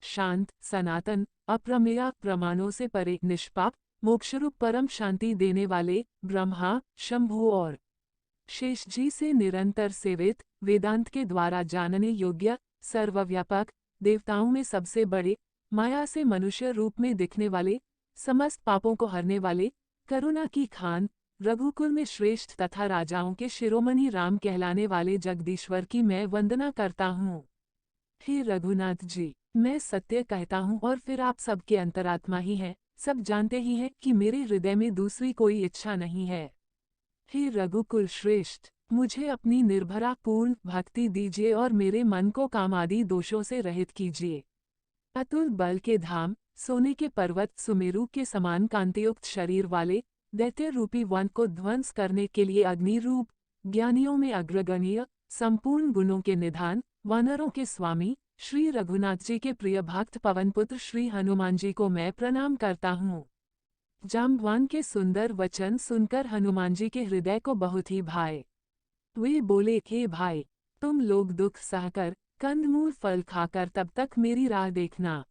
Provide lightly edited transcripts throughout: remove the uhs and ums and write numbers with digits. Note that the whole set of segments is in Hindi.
शांत, सनातन, अप्रमेय, प्रमाणों से परे, निष्पाप, मोक्षरूप परम शांति देने वाले ब्रह्मा, शंभु और शेष जी से निरंतर सेवित, वेदांत के द्वारा जानने योग्य, सर्वव्यापक, देवताओं में सबसे बड़े, माया से मनुष्य रूप में दिखने वाले, समस्त पापों को हरने वाले, करुणा की खान, रघुकुल में श्रेष्ठ तथा राजाओं के शिरोमणि राम कहलाने वाले जगदीश्वर की मैं वंदना करता हूँ। हे रघुनाथ जी, मैं सत्य कहता हूँ और फिर आप सबके अंतरात्मा ही हैं, सब जानते ही हैं कि मेरे हृदय में दूसरी कोई इच्छा नहीं है। हे रघुकुल श्रेष्ठ, मुझे अपनी निर्भरा पूर्ण भक्ति दीजिए और मेरे मन को काम आदि दोषों से रहित कीजिए। अतुल बल के धाम, सोने के पर्वत सुमेरु के समान कांतियुक्त शरीर वाले, दैत्य रूपी वन को ध्वंस करने के लिए अग्नि रूप, ज्ञानियों में अग्रगण्य, संपूर्ण गुणों के निधान, वानरों के स्वामी, श्री रघुनाथ जी के प्रिय भक्त पवनपुत्र श्री हनुमान जी को मैं प्रणाम करता हूँ। जाम्बवान के सुंदर वचन सुनकर हनुमान जी के हृदय को बहुत ही भाए। वे बोले, हे भाई, तुम लोग दुख सहकर, कंदमूल फल खाकर तब तक मेरी राह देखना,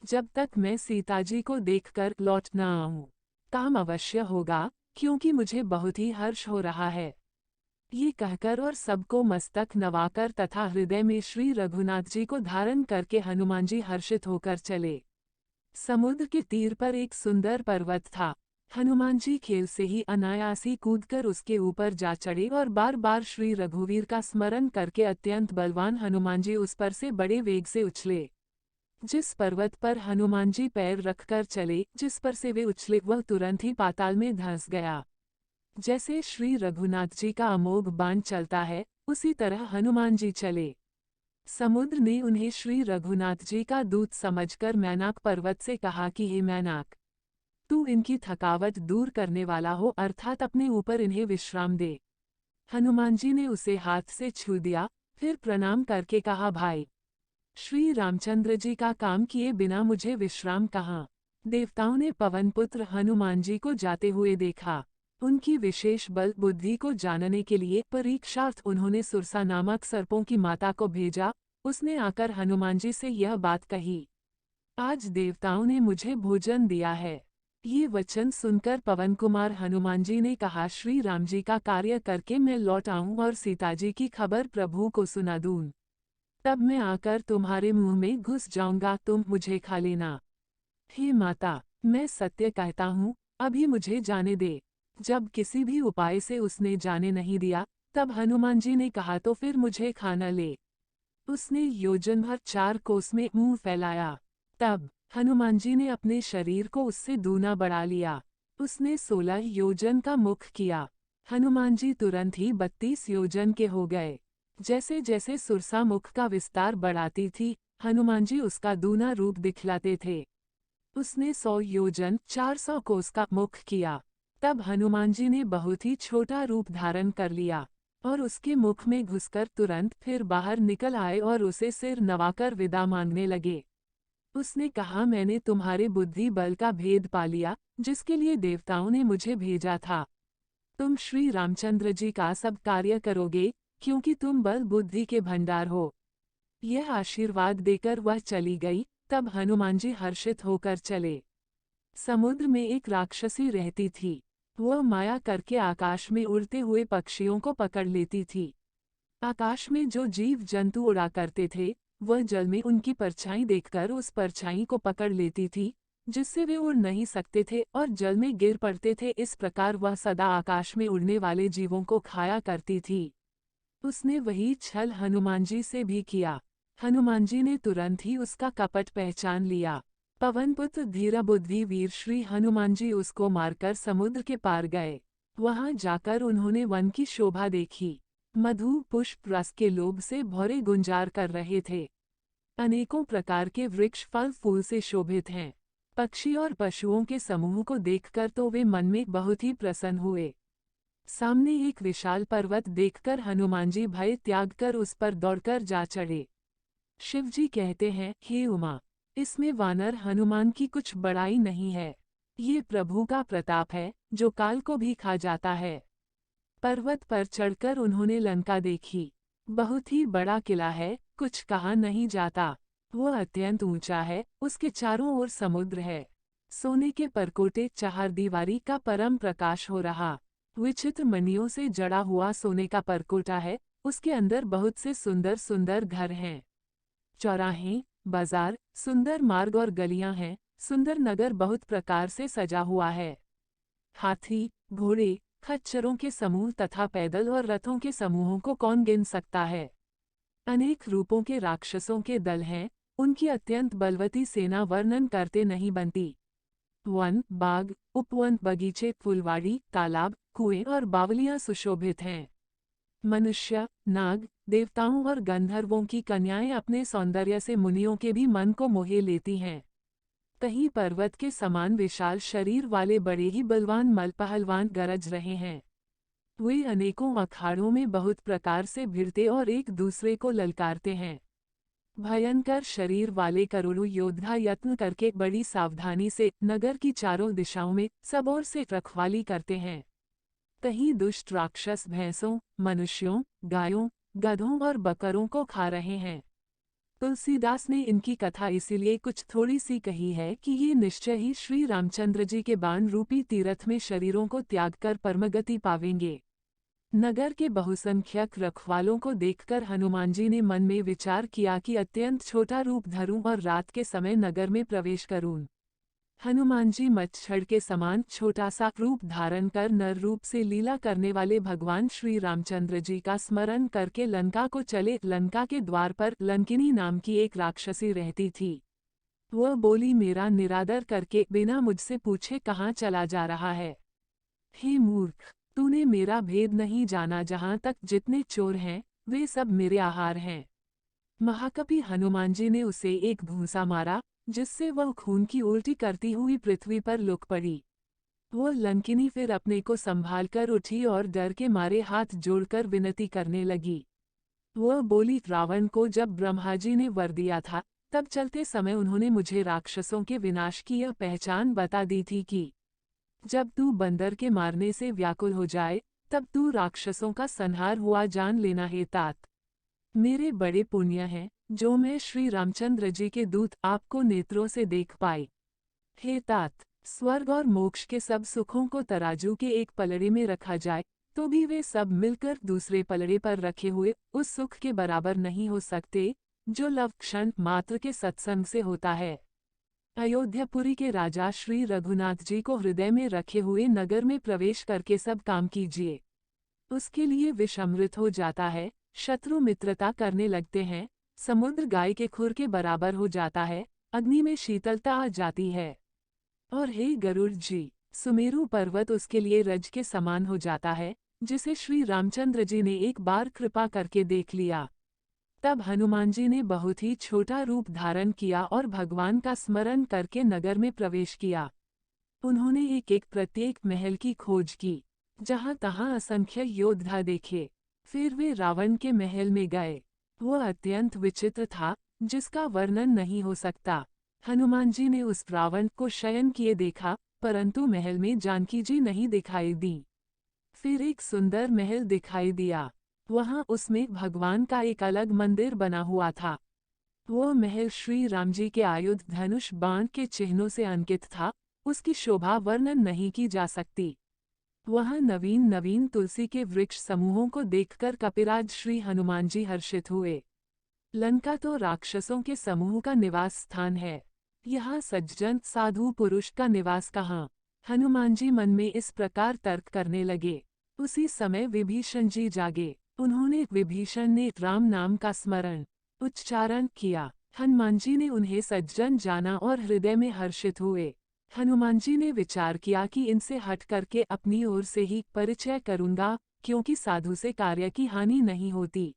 जब तक मैं सीता जी को देखकर लौट न आऊं। काम अवश्य होगा, क्योंकि मुझे बहुत ही हर्ष हो रहा है। ये कहकर और सबको मस्तक नवाकर तथा हृदय में श्री रघुनाथ जी को धारण करके हनुमान जी हर्षित होकर चले। समुद्र के तीर पर एक सुंदर पर्वत था। हनुमान जी खेल से ही अनायासी कूदकर उसके ऊपर जा चढ़े और बार बार श्री रघुवीर का स्मरण करके अत्यंत बलवान हनुमान जी उस पर से बड़े वेग से उछले। जिस पर्वत पर हनुमान जी पैर रखकर चले, जिस पर से वे उछले, वह तुरंत ही पाताल में धंस गया। जैसे श्री रघुनाथ जी का अमोघ बाण चलता है, उसी तरह हनुमान जी चले। समुद्र ने उन्हें श्री रघुनाथ जी का दूत समझकर मैनाक पर्वत से कहा कि हे मैनाक, तू इनकी थकावट दूर करने वाला हो, अर्थात अपने ऊपर इन्हें विश्राम दे। हनुमान जी ने उसे हाथ से छू दिया, फिर प्रणाम करके कहा, भाई, श्री रामचंद्र जी का काम किए बिना मुझे विश्राम कहाँ। देवताओं ने पवनपुत्र हनुमान जी को जाते हुए देखा। उनकी विशेष बल बुद्धि को जानने के लिए परीक्षार्थ उन्होंने सुरसा नामक सर्पों की माता को भेजा। उसने आकर हनुमान जी से यह बात कही, आज देवताओं ने मुझे भोजन दिया है। ये वचन सुनकर पवन कुमार हनुमान जी ने कहा, श्री राम जी का कार्य करके मैं लौट आऊं और सीता जी की खबर प्रभु को सुना दूं। तब मैं आकर तुम्हारे मुंह में घुस जाऊंगा, तुम मुझे खा लेना। हे माता, मैं सत्य कहता हूँ, अभी मुझे जाने दे। जब किसी भी उपाय से उसने जाने नहीं दिया, तब हनुमान जी ने कहा, तो फिर मुझे खा न ले। उसने योजन भर 4 कोस में मुंह फैलाया। तब हनुमान जी ने अपने शरीर को उससे दूना बढ़ा लिया। उसने 16 योजन का मुख किया। हनुमान जी तुरंत ही 32 योजन के हो गए। जैसे जैसे सुरसा मुख का विस्तार बढ़ाती थी, हनुमान जी उसका दूना रूप दिखलाते थे। उसने 100 योजन 400 कोस का मुख किया। तब हनुमान जी ने बहुत ही छोटा रूप धारण कर लिया और उसके मुख में घुसकर तुरंत फिर बाहर निकल आए और उसे सिर नवाकर विदा मांगने लगे। उसने कहा, मैंने तुम्हारे बुद्धि बल का भेद पा लिया, जिसके लिए देवताओं ने मुझे भेजा था। तुम श्री रामचंद्र जी का सब कार्य करोगे, क्योंकि तुम बल बुद्धि के भंडार हो। यह आशीर्वाद देकर वह चली गई। तब हनुमान जी हर्षित होकर चले। समुद्र में एक राक्षसी रहती थी। वह माया करके आकाश में उड़ते हुए पक्षियों को पकड़ लेती थी। आकाश में जो जीव जंतु उड़ा करते थे, वह जल में उनकी परछाई देखकर उस परछाई को पकड़ लेती थी, जिससे वे उड़ नहीं सकते थे और जल में गिर पड़ते थे। इस प्रकार वह सदा आकाश में उड़ने वाले जीवों को खाया करती थी। उसने वही छल हनुमान जी से भी किया। हनुमान जी ने तुरंत ही उसका कपट पहचान लिया। पवनपुत्र धीरा बुद्धि वीर श्री हनुमान जी उसको मारकर समुद्र के पार गए। वहां जाकर उन्होंने वन की शोभा देखी। मधु पुष्प रस के लोभ से भौरे गुंजार कर रहे थे। अनेकों प्रकार के वृक्ष फल फूल से शोभित हैं। पक्षी और पशुओं के समूह को देखकर तो वे मन में बहुत ही प्रसन्न हुए। सामने एक विशाल पर्वत देखकर हनुमान जी भय त्याग कर उस पर दौड़कर जा चढ़े। शिवजी कहते हैं, हे उमा, इसमें वानर हनुमान की कुछ बड़ाई नहीं है। ये प्रभु का प्रताप है, जो काल को भी खा जाता है। पर्वत पर चढ़कर उन्होंने लंका देखी। बहुत ही बड़ा किला है, कुछ कहा नहीं जाता। वह अत्यंत ऊंचा है, उसके चारों ओर समुद्र है। सोने के परकोटे चारदीवारी का परम प्रकाश हो रहा। विचित्र मणियों से जड़ा हुआ सोने का परकोटा है, उसके अंदर बहुत से सुंदर सुंदर घर हैं। चौराहे, बाजार, सुंदर मार्ग और गलियां हैं। सुंदर नगर बहुत प्रकार से सजा हुआ है। हाथी, घोड़े, खच्चरों के समूह तथा पैदल और रथों के समूहों को कौन गिन सकता है। अनेक रूपों के राक्षसों के दल हैं, उनकी अत्यंत बलवती सेना वर्णन करते नहीं बनती। वन, बाग, उपवन, बगीचे, फुलवाड़ी, तालाब, कुएं और बावलियां सुशोभित हैं। मनुष्य, नाग, देवताओं और गंधर्वों की कन्याएं अपने सौंदर्य से मुनियों के भी मन को मोहे लेती हैं। कहीं पर्वत के समान विशाल शरीर वाले बड़े ही बलवान मलपहलवान गरज रहे हैं। वे अनेकों अखाड़ों में बहुत प्रकार से भिड़ते और एक दूसरे को ललकारते हैं। भयंकर शरीर वाले करोड़ों योद्धा यत्न करके बड़ी सावधानी से नगर की चारों दिशाओं में सब ओर से रखवाली करते हैं। कहीं दुष्ट राक्षस भैंसों, मनुष्यों, गायों, गधों और बकरों को खा रहे हैं। तुलसीदास ने इनकी कथा इसीलिए कुछ थोड़ी सी कही है कि ये निश्चय ही श्री रामचंद्र जी के बाण रूपी तीर्थ में शरीरों को त्याग कर परमगति पावेंगे। नगर के बहुसंख्यक रखवालों को देखकर हनुमान जी ने मन में विचार किया कि अत्यंत छोटा रूप धरूं और रात के समय नगर में प्रवेश करूं। हनुमान जी मच्छर के समान छोटा सा रूप धारण कर नर रूप से लीला करने वाले भगवान श्री रामचंद्र जी का स्मरण करके लंका को चले। लंका के द्वार पर लंकिनी नाम की एक राक्षसी रहती थी। वह बोली, मेरा निरादर करके बिना मुझसे पूछे कहाँ चला जा रहा है। हे मूर्ख, तूने मेरा भेद नहीं जाना। जहाँ तक जितने चोर हैं वे सब मेरे आहार हैं। महाकपि हनुमान जी ने उसे एक घूंसा मारा, जिससे वह खून की उल्टी करती हुई पृथ्वी पर लुक पड़ी। वह लंकिनी फिर अपने को संभालकर उठी और डर के मारे हाथ जोड़कर विनती करने लगी। वह बोली, रावण को जब ब्रह्मा जी ने वर दिया था, तब चलते समय उन्होंने मुझे राक्षसों के विनाश की यह पहचान बता दी थी कि जब तू बंदर के मारने से व्याकुल हो जाए, तब तू राक्षसों का संहार हुआ जान लेना है तात। मेरे बड़े पुण्य हैं, जो मैं श्री रामचंद्र जी के दूत आपको नेत्रों से देख पाई। हे तात, स्वर्ग और मोक्ष के सब सुखों को तराजू के एक पलड़े में रखा जाए, तो भी वे सब मिलकर दूसरे पलड़े पर रखे हुए उस सुख के बराबर नहीं हो सकते, जो लव क्षण मात्र के सत्संग से होता है। अयोध्यापुरी के राजा श्री रघुनाथ जी को हृदय में रखे हुए नगर में प्रवेश करके सब काम कीजिए। उसके लिए विष अमृत हो जाता है, शत्रु मित्रता करने लगते हैं, समुद्र गाय के खुर के बराबर हो जाता है, अग्नि में शीतलता आ जाती है। और हे गरुड़ जी, सुमेरु पर्वत उसके लिए रज के समान हो जाता है, जिसे श्री रामचंद्र जी ने एक बार कृपा करके देख लिया। तब हनुमान जी ने बहुत ही छोटा रूप धारण किया और भगवान का स्मरण करके नगर में प्रवेश किया। उन्होंने एक एक प्रत्येक महल की खोज की, जहाँ तहाँ असंख्य योद्धा देखे। फिर वे रावण के महल में गए। वह अत्यंत विचित्र था, जिसका वर्णन नहीं हो सकता। हनुमान जी ने उस रावण को शयन किए देखा, परंतु महल में जानकी जी नहीं दिखाई दी। फिर एक सुंदर महल दिखाई दिया। वहां उसमें भगवान का एक अलग मंदिर बना हुआ था। वह महल श्री राम जी के आयुध धनुष बाण के चिन्हों से अंकित था, उसकी शोभा वर्णन नहीं की जा सकती। वहां नवीन नवीन तुलसी के वृक्ष समूहों को देखकर कपिराज श्री हनुमान जी हर्षित हुए। लंका तो राक्षसों के समूह का निवास स्थान है, यहाँ सज्जन साधु पुरुष का निवास कहाँ। हनुमान जी मन में इस प्रकार तर्क करने लगे। उसी समय विभीषण जी जागे। उन्होंने विभीषण ने राम नाम का स्मरण उच्चारण किया। हनुमान जी ने उन्हें सज्जन जाना और हृदय में हर्षित हुए। हनुमान जी ने विचार किया कि इनसे हट करके अपनी ओर से ही परिचय करूंगा, क्योंकि साधु से कार्य की हानि नहीं होती,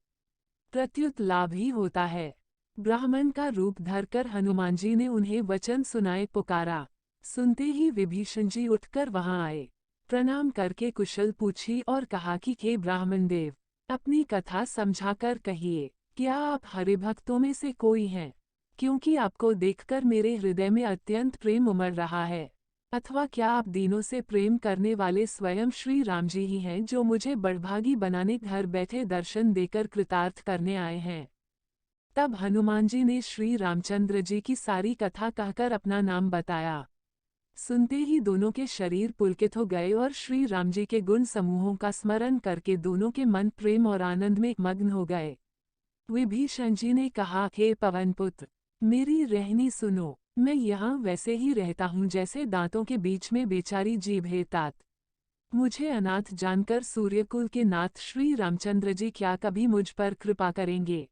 प्रत्युत लाभ ही होता है। ब्राह्मण का रूप धरकर हनुमान जी ने उन्हें वचन सुनाए पुकारा। सुनते ही विभीषण जी उठकर वहां आए, प्रणाम करके कुशल पूछी और कहा कि हे ब्राह्मण देव, अपनी कथा समझाकर कहिए, क्या आप हरिभक्तों में से कोई हैं? क्योंकि आपको देखकर मेरे हृदय में अत्यंत प्रेम उमड़ रहा है। अथवा क्या आप दीनों से प्रेम करने वाले स्वयं श्री राम जी ही हैं, जो मुझे बड़भागी बनाने घर बैठे दर्शन देकर कृतार्थ करने आए हैं? तब हनुमान जी ने श्री रामचंद्र जी की सारी कथा कहकर अपना नाम बताया। सुनते ही दोनों के शरीर पुलकित हो गए और श्री राम जी के गुण समूहों का स्मरण करके दोनों के मन प्रेम और आनंद में मग्न हो गए। विभीषण जी ने कहा, हे पवन पुत्र, मेरी रहनी सुनो। मैं यहाँ वैसे ही रहता हूँ जैसे दांतों के बीच में बेचारी जीभ है तात। मुझे अनाथ जानकर सूर्यकुल के नाथ श्री रामचंद्र जी क्या कभी मुझ पर कृपा करेंगे?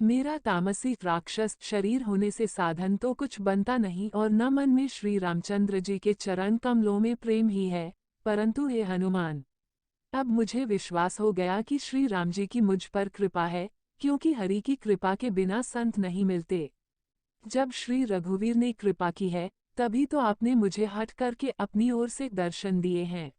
मेरा तामसी राक्षस शरीर होने से साधन तो कुछ बनता नहीं और न मन में श्री रामचंद्र जी के चरण कमलों में प्रेम ही है, परंतु हे हनुमान, अब मुझे विश्वास हो गया कि श्री राम जी की मुझ पर कृपा है, क्योंकि हरि की कृपा के बिना संत नहीं मिलते। जब श्री रघुवीर ने कृपा की है, तभी तो आपने मुझे हट करके अपनी ओर से दर्शन दिए हैं।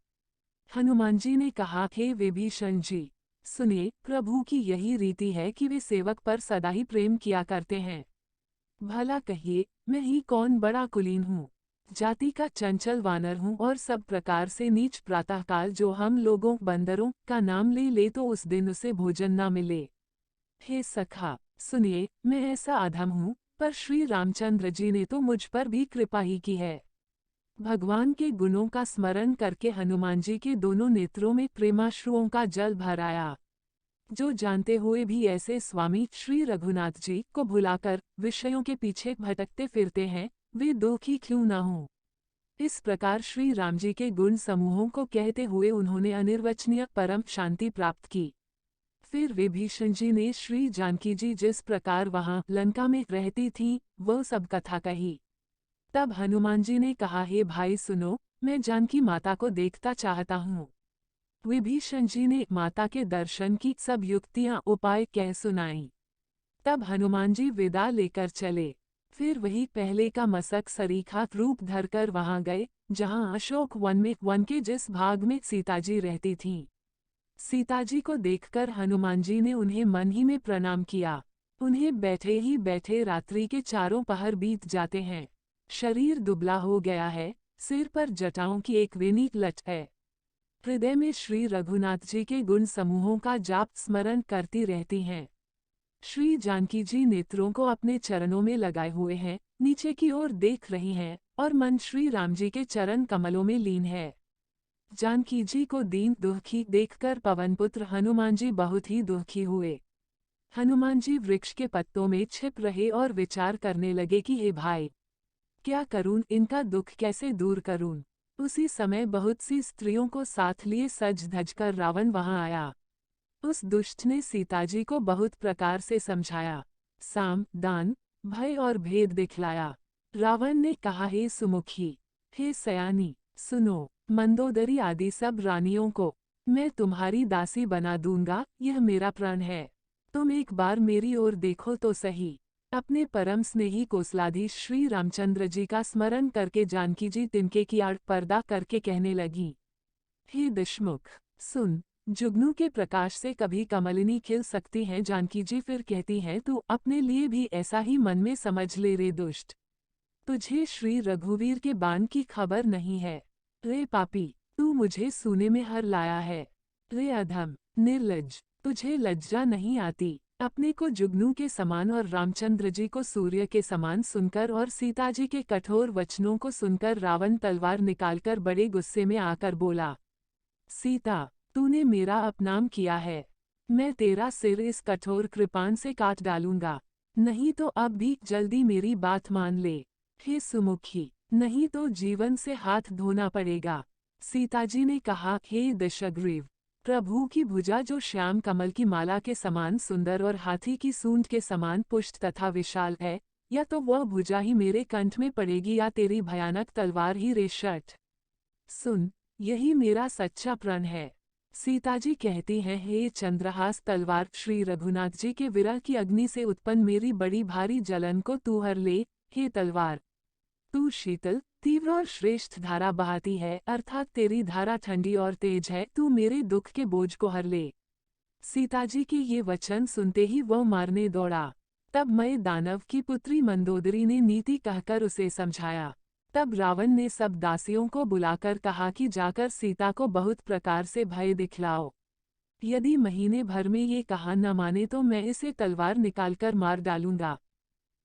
हनुमान जी ने कहा, हे विभीषण जी, सुनिए, प्रभु की यही रीति है कि वे सेवक पर सदा ही प्रेम किया करते हैं। भला कहिए, मैं ही कौन बड़ा कुलीन हूँ, जाति का चंचल वानर हूँ और सब प्रकार से नीच प्रातःकाल जो हम लोगों बंदरों का नाम ले ले तो उस दिन उसे भोजन न मिले। हे सखा, सुनिए, मैं ऐसा अधम हूँ, पर श्री रामचंद्र जी ने तो मुझ पर भी कृपा ही की है। भगवान के गुणों का स्मरण करके हनुमान जी के दोनों नेत्रों में प्रेमाश्रुओं का जल भर आया। जो जानते हुए भी ऐसे स्वामी श्री रघुनाथ जी को भुलाकर विषयों के पीछे भटकते फिरते हैं, वे दुखी क्यों न हों। इस प्रकार श्री राम जी के गुण समूहों को कहते हुए उन्होंने अनिर्वचनीय परम शांति प्राप्त की। फिर विभीषण जी ने श्री जानकी जी जिस प्रकार वहां लंका में रहती थीं, वह सब कथा कही। तब हनुमान जी ने कहा, हे भाई सुनो, मैं जानकी माता को देखता चाहता हूँ। विभीषण जी ने माता के दर्शन की सब युक्तियां उपाय कह सुनाई। तब हनुमान जी विदा लेकर चले। फिर वही पहले का मसक सरीखा रूप धरकर वहां गए, जहां अशोक वन के जिस भाग में सीताजी रहती थीं। सीताजी को देखकर हनुमान जी ने उन्हें मन ही में प्रणाम किया। उन्हें बैठे ही बैठे रात्रि के चारों पहर बीत जाते हैं। शरीर दुबला हो गया है, सिर पर जटाओं की एक वेनी लट है। हृदय में श्री रघुनाथ जी के गुण समूहों का जाप स्मरण करती रहती हैं। श्री जानकी जी नेत्रों को अपने चरणों में लगाए हुए हैं, नीचे की ओर देख रही हैं और मन श्री राम जी के चरण कमलों में लीन है। जानकी जी को दीन दुखी देखकर पवनपुत्र हनुमान जी बहुत ही दुखी हुए। हनुमान जी वृक्ष के पत्तों में छिप रहे और विचार करने लगे कि हे भाई, क्या करूं, इनका दुख कैसे दूर करूं। उसी समय बहुत सी स्त्रियों को साथ लिए सज धज कर रावण वहां आया। उस दुष्ट ने सीताजी को बहुत प्रकार से समझाया, साम दान भय और भेद दिखलाया। रावण ने कहा, हे सुमुखी, हे सयानी, सुनो, मंदोदरी आदि सब रानियों को मैं तुम्हारी दासी बना दूंगा, यह मेरा प्रण है। तुम एक बार मेरी ओर देखो तो सही। अपने परम स्नेही कोसलाधीश श्री रामचंद्र जी का स्मरण करके जानकी जी तिनके की आड़ पर्दा करके कहने लगी, हे दुष्मुख, सुन, जुगनू के प्रकाश से कभी कमलिनी खिल सकती हैं। जानकी जी फिर कहती हैं, तू अपने लिए भी ऐसा ही मन में समझ ले रे दुष्ट। तुझे श्री रघुवीर के बाण की खबर नहीं है। रे पापी, तू मुझे सूने में हर लाया है। रे अधम निर्लज्ज, तुझे लज्जा नहीं आती। अपने को जुगनू के समान और रामचंद्र जी को सूर्य के समान सुनकर और सीता जी के कठोर वचनों को सुनकर रावण तलवार निकालकर बड़े गुस्से में आकर बोला, सीता, तूने मेरा अपनाम किया है। मैं तेरा सिर इस कठोर कृपाण से काट डालूंगा। नहीं तो अब भी जल्दी मेरी बात मान ले। हे सुमुखी, नहीं तो जीवन से हाथ धोना पड़ेगा। सीताजी ने कहा, हे दशग्रीव, प्रभु की भुजा जो श्याम कमल की माला के समान सुंदर और हाथी की सूंड के समान पुष्ट तथा विशाल है, या तो वह भुजा ही मेरे कंठ में पड़ेगी या तेरी भयानक तलवार ही रे शठ। सुन, यही मेरा सच्चा प्रण है। सीताजी कहती हैं, हे चंद्रहास तलवार, श्री रघुनाथ जी के विरह की अग्नि से उत्पन्न मेरी बड़ी भारी जलन को तू हर ले। हे तलवार, तू शीतल, तीव्र और श्रेष्ठ धारा बहाती है, अर्थात तेरी धारा ठंडी और तेज है, तू मेरे दुख के बोझ को हर ले। सीताजी के ये वचन सुनते ही वह मारने दौड़ा। तब मय दानव की पुत्री मंदोदरी ने नीति कहकर उसे समझाया। तब रावण ने सब दासियों को बुलाकर कहा कि जाकर सीता को बहुत प्रकार से भय दिखलाओ। यदि महीने भर में ये कहा न माने तो मैं इसे तलवार निकालकर मार डालूंगा।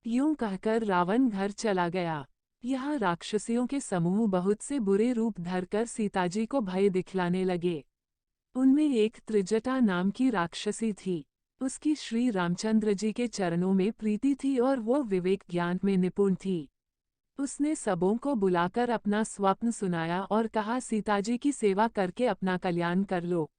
यूं कहकर रावण घर चला गया। यहाँ राक्षसियों के समूह बहुत से बुरे रूप धरकर सीताजी को भय दिखलाने लगे। उनमें एक त्रिजटा नाम की राक्षसी थी। उसकी श्री रामचंद्र जी के चरणों में प्रीति थी और वो विवेक ज्ञान में निपुण थी। उसने सबों को बुलाकर अपना स्वप्न सुनाया और कहा, सीताजी की सेवा करके अपना कल्याण कर लो।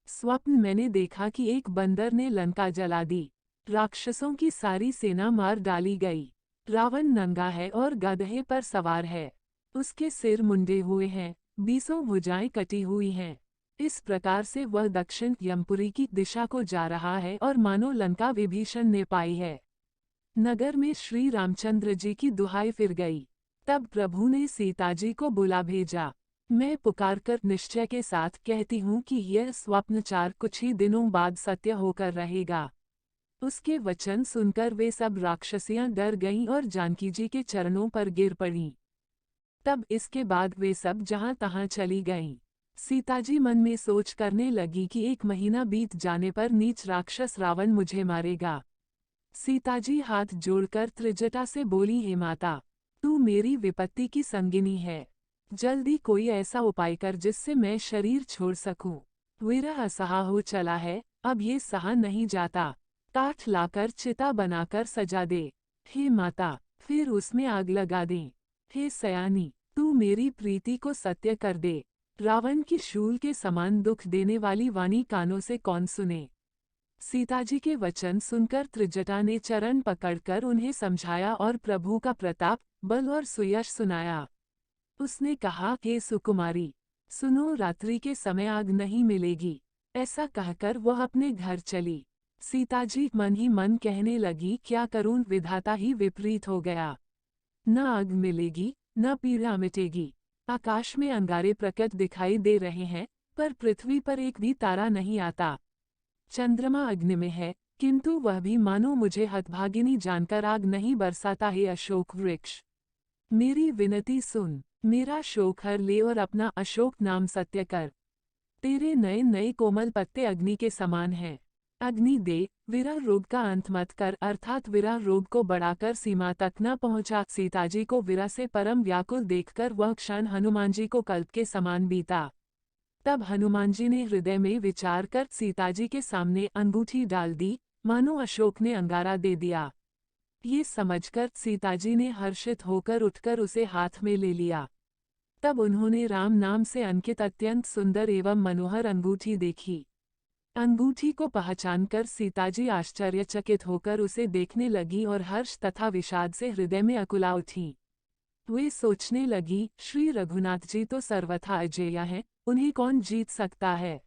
स्वप्न मैंने देखा कि एक बंदर ने लंका जला दी। राक्षसों की सारी सेना मार डाली गई। रावण नंगा है और गधे पर सवार है। उसके सिर मुंडे हुए हैं, 20 भुजाएं कटी हुई हैं। इस प्रकार से वह दक्षिण यमपुरी की दिशा को जा रहा है और मानो लंका विभीषण ने पाई है। नगर में श्री रामचंद्र जी की दुहाई फिर गई। तब प्रभु ने सीताजी को बुला भेजा। मैं पुकारकर निश्चय के साथ कहती हूँ कि यह स्वप्नचार कुछ ही दिनों बाद सत्य होकर रहेगा। उसके वचन सुनकर वे सब राक्षसियां डर गईं और जानकी जी के चरणों पर गिर पड़ीं। तब इसके बाद वे सब जहां तहां चली गईं। सीताजी मन में सोच करने लगी कि 1 महीना बीत जाने पर नीच राक्षस रावण मुझे मारेगा। सीताजी हाथ जोड़कर त्रिजटा से बोली, हे माता, तू मेरी विपत्ति की संगिनी है। जल्दी कोई ऐसा उपाय कर जिससे मैं शरीर छोड़ सकूं। विरह असहा हो चला है, अब ये सहा नहीं जाता। काठ लाकर चिता बनाकर सजा दे। हे माता, फिर उसमें आग लगा दें। हे सयानी, तू मेरी प्रीति को सत्य कर दे। रावण की शूल के समान दुख देने वाली वाणी कानों से कौन सुने। सीताजी के वचन सुनकर त्रिजटा ने चरण पकड़कर उन्हें समझाया और प्रभु का प्रताप, बल और सुयश सुनाया। उसने कहा, हे सुकुमारी, सुनो, रात्रि के समय आग नहीं मिलेगी। ऐसा कहकर वह अपने घर चली। सीताजी मन ही मन कहने लगी, क्या करूं, विधाता ही विपरीत हो गया। न आग मिलेगी, न पीड़ा मिटेगी। आकाश में अंगारे प्रकट दिखाई दे रहे हैं, पर पृथ्वी पर एक भी तारा नहीं आता। चंद्रमा अग्नि में है, किंतु वह भी मानो मुझे हतभागिनी जानकर आग नहीं बरसाता। है अशोक वृक्ष, मेरी विनती सुन, मेरा शोक हर ले और अपना अशोक नाम सत्य कर। तेरे नए नए कोमल पत्ते अग्नि के समान हैं। अग्नि दे, विरह रोग का अंत मत कर, अर्थात विरह रोग को बढ़ाकर सीमा तक न पहुंचा। सीताजी को विरह से परम व्याकुल देखकर वह क्षण हनुमान जी को कल्प के समान बीता। तब हनुमान जी ने हृदय में विचार कर सीताजी के सामने अंगूठी डाल दी, मानो अशोक ने अंगारा दे दिया। ये समझकर सीताजी ने हर्षित होकर उठकर उसे हाथ में ले लिया। तब उन्होंने राम नाम से अंकित अत्यंत सुंदर एवं मनोहर अंगूठी देखी। अंगूठी को पहचानकर सीताजी आश्चर्यचकित होकर उसे देखने लगी और हर्ष तथा विषाद से हृदय में अकुला उठी। वे सोचने लगी, श्री रघुनाथ जी तो सर्वथा अजेय हैं, उन्हें कौन जीत सकता है।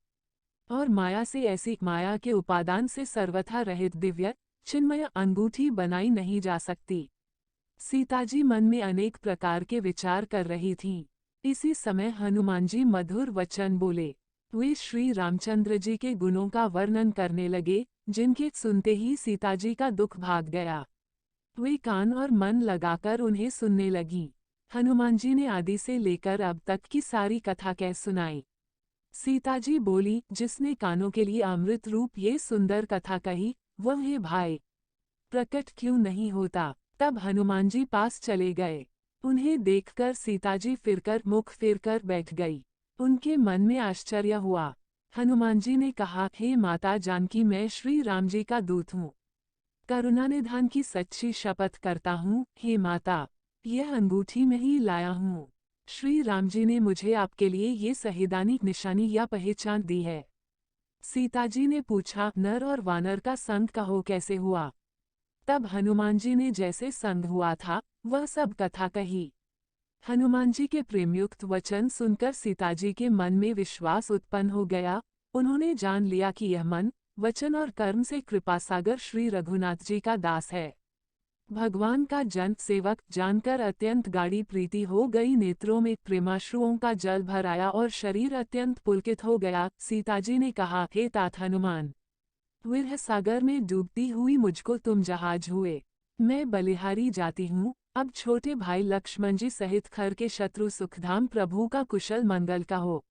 और माया से, ऐसी माया के उपादान से सर्वथा रहित दिव्य चिन्मय अंगूठी बनाई नहीं जा सकती। सीताजी मन में अनेक प्रकार के विचार कर रही थीं। इसी समय हनुमान जी मधुर वचन बोले। वे श्री रामचंद्र जी के गुणों का वर्णन करने लगे, जिनके सुनते ही सीताजी का दुख भाग गया। वे कान और मन लगाकर उन्हें सुनने लगीं। हनुमान जी ने आदि से लेकर अब तक की सारी कथा कह सुनाई। सीताजी बोली, जिसने कानों के लिए अमृत रूप ये सुंदर कथा कही, वह है भाई, प्रकट क्यों नहीं होता। तब हनुमान जी पास चले गए। उन्हें देखकर सीताजी फिरकर मुख फेरकर बैठ गई। उनके मन में आश्चर्य हुआ। हनुमान जी ने कहा, हे माता जानकी, मैं श्री राम जी का दूत हूँ। करुणानिधान की सच्ची शपथ करता हूँ, हे माता, यह अंगूठी मैं ही लाया हूँ। श्री राम जी ने मुझे आपके लिए ये सहेदानी निशानी या पहचान दी है। सीताजी ने पूछा, नर और वानर का संग कहो कैसे हुआ। तब हनुमान जी ने जैसे संग हुआ था, वह सब कथा कही। हनुमान जी के प्रेमयुक्त वचन सुनकर सीताजी के मन में विश्वास उत्पन्न हो गया। उन्होंने जान लिया कि यह मन, वचन और कर्म से कृपासागर श्री रघुनाथ जी का दास है। भगवान का जन सेवक जानकर अत्यंत गाढ़ी प्रीति हो गई। नेत्रों में प्रेमाश्रुओं का जल भर आया और शरीर अत्यंत पुलकित हो गया। सीताजी ने कहा, हे तात हनुमान, विरह सागर में डूबती हुई मुझको तुम जहाज हुए। मैं बलिहारी जाती हूँ। अब छोटे भाई लक्ष्मण जी सहित खर के शत्रु सुखधाम प्रभु का कुशल मंगल कहो।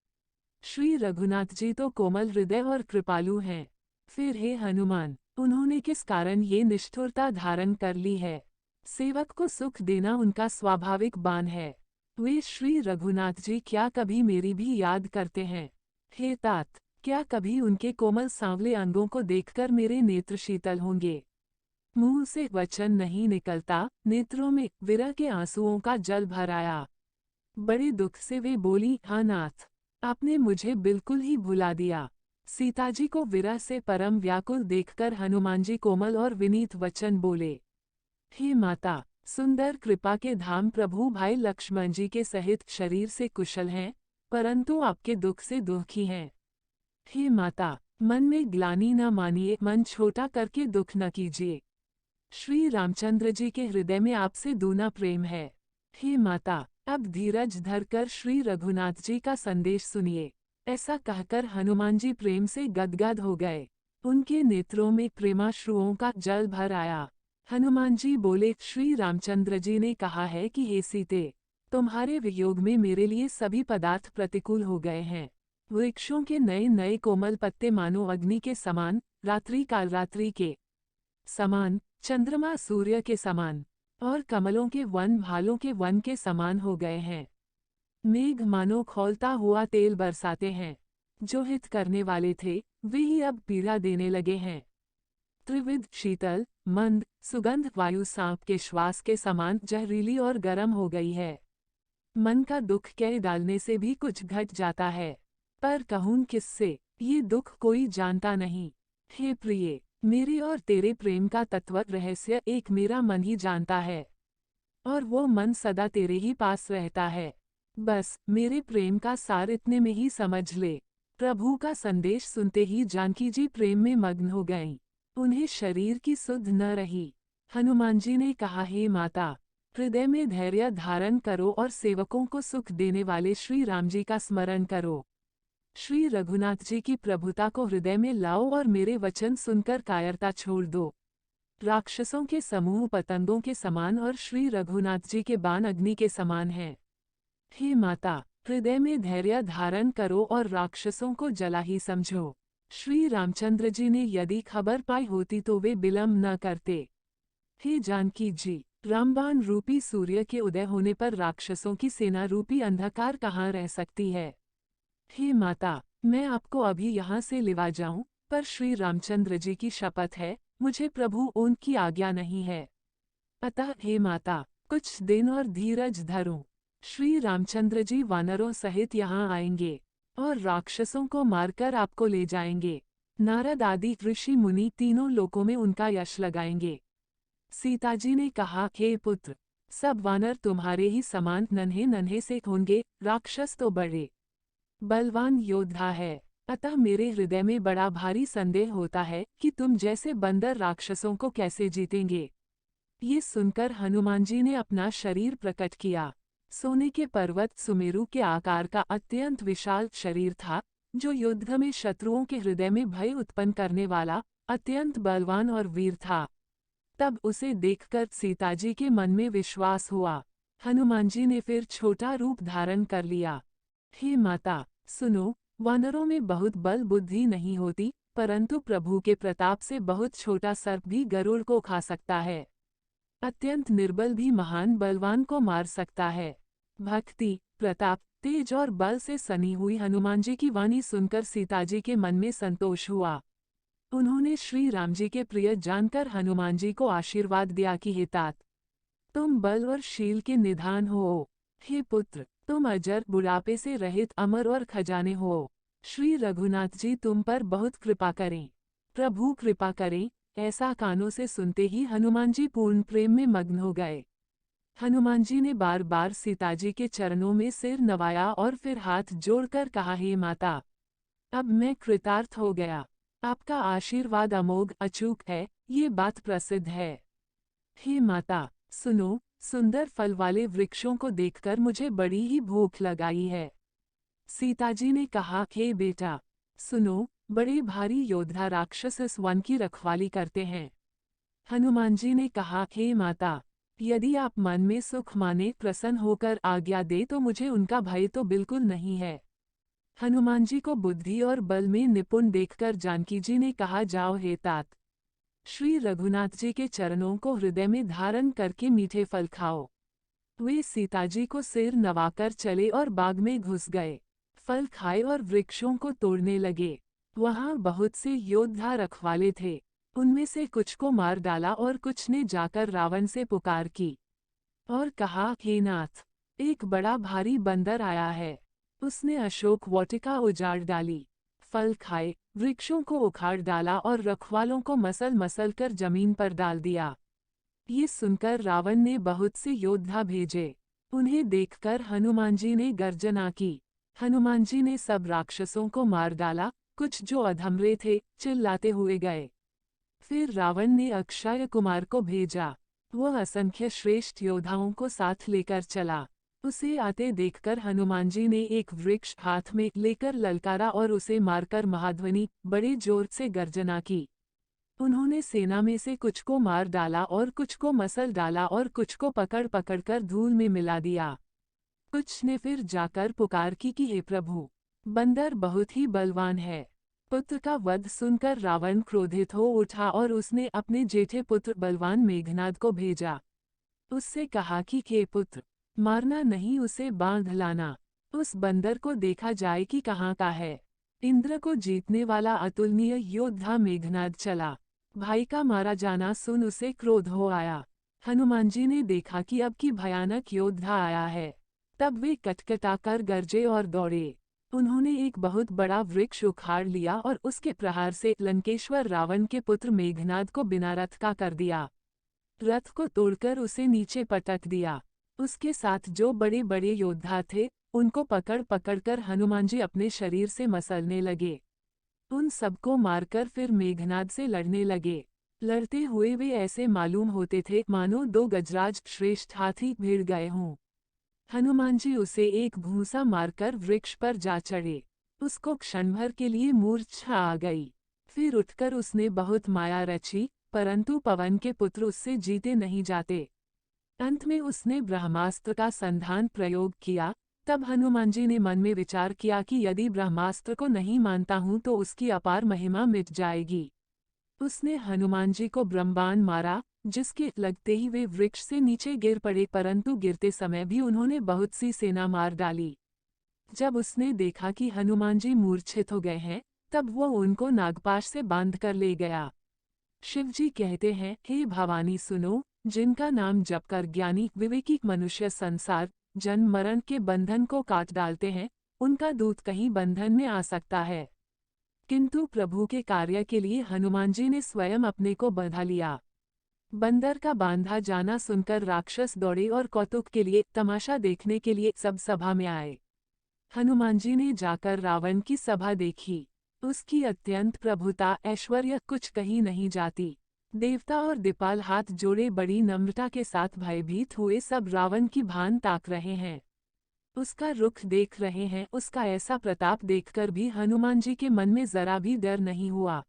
श्री रघुनाथ जी तो कोमल हृदय और कृपालु हैं। फिर हे हनुमान, उन्होंने किस कारण ये निष्ठुरता धारण कर ली है? सेवक को सुख देना उनका स्वाभाविक बान है। वे श्री रघुनाथ जी क्या कभी मेरी भी याद करते हैं? हे तात, क्या कभी उनके कोमल सांवले अंगों को देखकर मेरे नेत्र शीतल होंगे? मुंह से वचन नहीं निकलता, नेत्रों में विरह के आंसुओं का जल भर आया। बड़े दुख से वे बोली, हाँ नाथ, आपने मुझे बिल्कुल ही भुला दिया। सीताजी को विरह से परम व्याकुल देखकर हनुमान जी कोमल और विनीत वचन बोले, हे माता, सुंदर कृपा के धाम प्रभु भाई लक्ष्मण जी के सहित शरीर से कुशल हैं, परंतु आपके दुख से दुखी हैं। हे माता, मन में ग्लानि न मानिए, मन छोटा करके दुख न कीजिए। श्री रामचंद्र जी के हृदय में आपसे दूना प्रेम है। हे माता, अब धीरज धरकर श्री रघुनाथ जी का संदेश सुनिए। ऐसा कहकर हनुमान जी प्रेम से गदगद हो गए। उनके नेत्रों में प्रेमाश्रुओं का जल भर आया। हनुमान जी बोले, श्री रामचंद्र जी ने कहा है कि हे सीते, तुम्हारे वियोग में मेरे लिए सभी पदार्थ प्रतिकूल हो गए हैं। वृक्षों के नए नए कोमल पत्ते मानो अग्नि के समान, रात्रि काल रात्रि के समान, चंद्रमा सूर्य के समान, और कमलों के वन भालों के वन के समान हो गए हैं। मेघ मानो खौलता हुआ तेल बरसाते हैं। जो हित करने वाले थे, वे ही अब पीड़ा देने लगे हैं। त्रिविध शीतल, मंद, सुगंध वायु सांप के श्वास के समान जहरीली और गर्म हो गई है। मन का दुख कह डालने से भी कुछ घट जाता है, पर कहूँ किससे, ये दुख कोई जानता नहीं। हे प्रिय, मेरे और तेरे प्रेम का तत्व रहस्य एक मेरा मन ही जानता है, और वो मन सदा तेरे ही पास रहता है। बस मेरे प्रेम का सार इतने में ही समझ ले। प्रभु का संदेश सुनते ही जानकी जी प्रेम में मग्न हो गईं। उन्हें शरीर की सुध न रही। हनुमान जी ने कहा, हे माता, हृदय में धैर्य धारण करो और सेवकों को सुख देने वाले श्री राम जी का स्मरण करो। श्री रघुनाथ जी की प्रभुता को हृदय में लाओ और मेरे वचन सुनकर कायरता छोड़ दो। राक्षसों के समूह पतंगों के समान और श्री रघुनाथ जी के बाण अग्नि के समान हैं। हे माता, हृदय में धैर्य धारण करो और राक्षसों को जला ही समझो। श्री रामचंद्र जी ने यदि खबर पाई होती तो वे विलंब न करते। हे जानकी जी, रामबाण रूपी सूर्य के उदय होने पर राक्षसों की सेना रूपी अंधकार कहाँ रह सकती है? हे माता, मैं आपको अभी यहाँ से लिवा जाऊं, पर श्री रामचंद्र जी की शपथ है, मुझे प्रभु उनकी आज्ञा नहीं है। अतः हे माता, कुछ दिन और धीरज धरो। श्री रामचंद्र जी वानरों सहित यहाँ आएंगे और राक्षसों को मारकर आपको ले जाएंगे। नारद आदि ऋषि मुनि तीनों लोकों में उनका यश लगाएंगे। सीताजी ने कहा, हे पुत्र, सब वानर तुम्हारे ही समान नन्हे नन्हे से होंगे, राक्षस तो बड़े बलवान योद्धा है। अतः मेरे हृदय में बड़ा भारी संदेह होता है कि तुम जैसे बंदर राक्षसों को कैसे जीतेंगे। ये सुनकर हनुमान जी ने अपना शरीर प्रकट किया। सोने के पर्वत सुमेरु के आकार का अत्यंत विशाल शरीर था, जो युद्ध में शत्रुओं के हृदय में भय उत्पन्न करने वाला अत्यंत बलवान और वीर था। तब उसे देखकर सीताजी के मन में विश्वास हुआ। हनुमान जी ने फिर छोटा रूप धारण कर लिया। हे माता, सुनो, वानरों में बहुत बल बुद्धि नहीं होती, परंतु प्रभु के प्रताप से बहुत छोटा सर्प भी गरुड़ को खा सकता है। अत्यंत निर्बल भी महान बलवान को मार सकता है। भक्ति, प्रताप, तेज और बल से सनी हुई हनुमान जी की वाणी सुनकर सीताजी के मन में संतोष हुआ। उन्होंने श्री राम जी के प्रिय जानकर हनुमान जी को आशीर्वाद दिया कि हे तात, तुम बल और शील के निधान हो। हे पुत्र, तुम अजर, बुढ़ापे से रहित, अमर और खजाने हो। श्री रघुनाथ जी तुम पर बहुत कृपा करें। प्रभु कृपा करें। ऐसा कानों से सुनते ही हनुमान जी पूर्ण प्रेम में मग्न हो गए। हनुमान जी ने बार बार सीताजी के चरणों में सिर नवाया और फिर हाथ जोड़कर कहा, हे माता, अब मैं कृतार्थ हो गया। आपका आशीर्वाद अमोघ अचूक है, ये बात प्रसिद्ध है। हे माता, सुनो, सुंदर फल वाले वृक्षों को देखकर मुझे बड़ी ही भूख लगाई है। सीताजी ने कहा, हे बेटा, सुनो, बड़े भारी योद्धा राक्षस इस वन की रखवाली करते हैं। हनुमान जी ने कहा, हे माता, यदि आप मन में सुख माने प्रसन्न होकर आज्ञा दे तो मुझे उनका भय तो बिल्कुल नहीं है। हनुमान जी को बुद्धि और बल में निपुण देखकर जानकी जी ने कहा, जाओ हे तात, श्री रघुनाथ जी के चरणों को हृदय में धारण करके मीठे फल खाओ। वे सीताजी को सिर नवाकर चले और बाग में घुस गए। फल खाए और वृक्षों को तोड़ने लगे। वहां बहुत से योद्धा रखवाले थे। उनमें से कुछ को मार डाला और कुछ ने जाकर रावण से पुकार की और कहा, हे नाथ, एक बड़ा भारी बंदर आया है। उसने अशोक वाटिका उजाड़ डाली, फल खाए, वृक्षों को उखाड़ डाला और रखवालों को मसल मसल कर जमीन पर डाल दिया। ये सुनकर रावण ने बहुत से योद्धा भेजे। उन्हें देखकर हनुमान जी ने गर्जना की। हनुमान जी ने सब राक्षसों को मार डाला। कुछ जो अधमरे थे चिल्लाते हुए गए। फिर रावण ने अक्षय कुमार को भेजा। वह असंख्य श्रेष्ठ योद्धाओं को साथ लेकर चला। उसे आते देखकर हनुमान जी ने एक वृक्ष हाथ में लेकर ललकारा और उसे मारकर महाध्वनि बड़े जोर से गर्जना की। उन्होंने सेना में से कुछ को मार डाला और कुछ को मसल डाला और कुछ को पकड़ पकड़कर धूल में मिला दिया। कुछ ने फिर जाकर पुकार की कि हे प्रभु, बंदर बहुत ही बलवान है। पुत्र का वध सुनकर रावण क्रोधित हो उठा और उसने अपने जेठे पुत्र बलवान मेघनाद को भेजा। उससे कहा कि हे पुत्र, मारना नहीं, उसे बांध लाना। उस बंदर को देखा जाए कि कहाँ का है। इंद्र को जीतने वाला अतुलनीय योद्धा मेघनाद चला। भाई का मारा जाना सुन उसे क्रोध हो आया। हनुमान जी ने देखा कि अब की भयानक योद्धा आया है। तब वे कटकटाकर गरजे और दौड़े। उन्होंने एक बहुत बड़ा वृक्ष उखाड़ लिया और उसके प्रहार से लंकेश्वर रावण के पुत्र मेघनाद को बिना रथ का कर दिया। रथ को तोड़कर उसे नीचे पटक दिया। उसके साथ जो बड़े बड़े योद्धा थे उनको पकड़ पकड़कर हनुमान जी अपने शरीर से मसलने लगे। उन सबको मारकर फिर मेघनाद से लड़ने लगे। लड़ते हुए वे ऐसे मालूम होते थे मानो दो गजराज श्रेष्ठ हाथी भिड़ गए हों। हनुमान जी उसे एक भूसा मारकर वृक्ष पर जा चढ़े। उसको क्षणभर के लिए मूर्छा आ गई। फिर उठकर उसने बहुत माया रची, परंतु पवन के पुत्र उससे जीते नहीं जाते। अंत में उसने ब्रह्मास्त्र का संधान प्रयोग किया। तब हनुमान जी ने मन में विचार किया कि यदि ब्रह्मास्त्र को नहीं मानता हूँ तो उसकी अपार महिमा मिट जाएगी। उसने हनुमान जी को ब्रह्मबाण मारा, जिसके लगते ही वे वृक्ष से नीचे गिर पड़े, परंतु गिरते समय भी उन्होंने बहुत सी सेना मार डाली। जब उसने देखा कि हनुमान जी मूर्छित हो गए हैं, तब वो उनको नागपाश से बांध कर ले गया। शिवजी कहते हैं, हे भवानी सुनो, जिनका नाम जपकर ज्ञानी विवेकी मनुष्य संसार जन्म मरण के बंधन को काट डालते हैं, उनका दूत कहीं बंधन में आ सकता है। किंतु प्रभु के कार्य के लिए हनुमान जी ने स्वयं अपने को बंधा लिया। बंदर का बांधा जाना सुनकर राक्षस दौड़े और कौतुक के लिए, तमाशा देखने के लिए सब सभा में आए। हनुमान जी ने जाकर रावण की सभा देखी। उसकी अत्यंत प्रभुता ऐश्वर्य कुछ कहीं नहीं जाती। देवता और दिपाल हाथ जोड़े बड़ी नम्रता के साथ भयभीत हुए सब रावण की भान ताक रहे हैं। उसका रुख देख रहे हैं। उसका ऐसा प्रताप देखकर भी हनुमान जी के मन में जरा भी डर नहीं हुआ।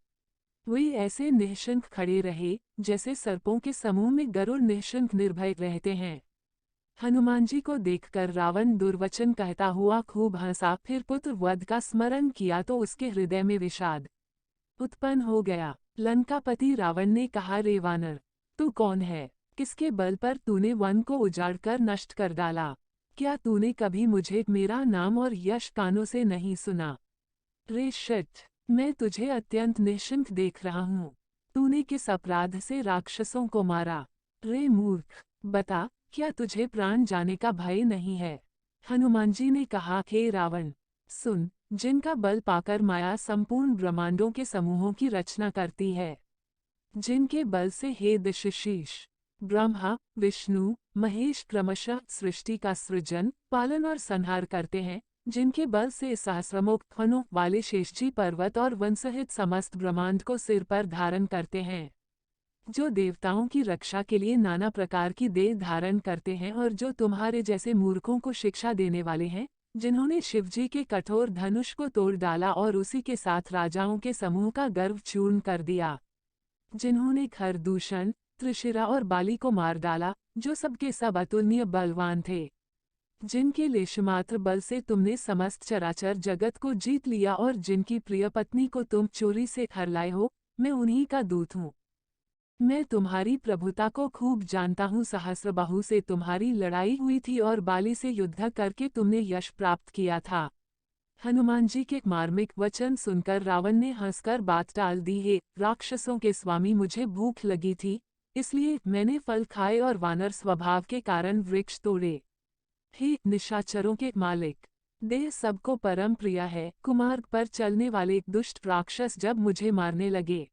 वे ऐसे निःशंक खड़े रहे जैसे सर्पों के समूह में गरुड़ निःशंक निर्भय रहते हैं। हनुमान जी को देखकर रावण दुर्वचन कहता हुआ खूब हंसा। फिर पुत्र वध का स्मरण किया तो उसके हृदय में विषाद उत्पन्न हो गया। लंकापति रावण ने कहा, रे वानर, तू कौन है? किसके बल पर तूने वन को उजाड़कर नष्ट कर डाला? क्या तूने कभी मुझे मेरा नाम और यश कानों से नहीं सुना? रे शिट, मैं तुझे अत्यंत निःशंक देख रहा हूँ। तूने किस अपराध से राक्षसों को मारा? रे मूर्ख, बता, क्या तुझे प्राण जाने का भय नहीं है? हनुमान जी ने कहा, हे रावण, सुन, जिनका बल पाकर माया संपूर्ण ब्रह्मांडों के समूहों की रचना करती है, जिनके बल से हे दशशीष ब्रह्मा विष्णु महेश क्रमशः सृष्टि का सृजन पालन और संहार करते हैं, जिनके बल से सहस्रमुख फनों वाले शेषजी पर्वत और वन सहित समस्त ब्रह्मांड को सिर पर धारण करते हैं, जो देवताओं की रक्षा के लिए नाना प्रकार की देह धारण करते हैं और जो तुम्हारे जैसे मूर्खों को शिक्षा देने वाले हैं, जिन्होंने शिवजी के कठोर धनुष को तोड़ डाला और उसी के साथ राजाओं के समूह का गर्व चूर्ण कर दिया, जिन्होंने खरदूषण त्रिशिरा और बाली को मार डाला, जो सबके सब अतुलनीय बलवान थे। जिनके लेशमात्र बल से तुमने समस्त चराचर जगत को जीत लिया और जिनकी प्रिय पत्नी को तुम चोरी से हर लाए हो, मैं उन्हीं का दूत हूँ। मैं तुम्हारी प्रभुता को खूब जानता हूँ। सहस्रबाहु से तुम्हारी लड़ाई हुई थी और बाली से युद्ध करके तुमने यश प्राप्त किया था। हनुमान जी के मार्मिक वचन सुनकर रावण ने हंसकर बात टाल दी। हे राक्षसों के स्वामी, मुझे भूख लगी थी, इसलिए मैंने फल खाए और वानर स्वभाव के कारण वृक्ष तोड़े। हे निशाचरों के मालिक, देह सबको परम प्रिय है। कुमार्ग पर चलने वाले दुष्ट राक्षस जब मुझे मारने लगे,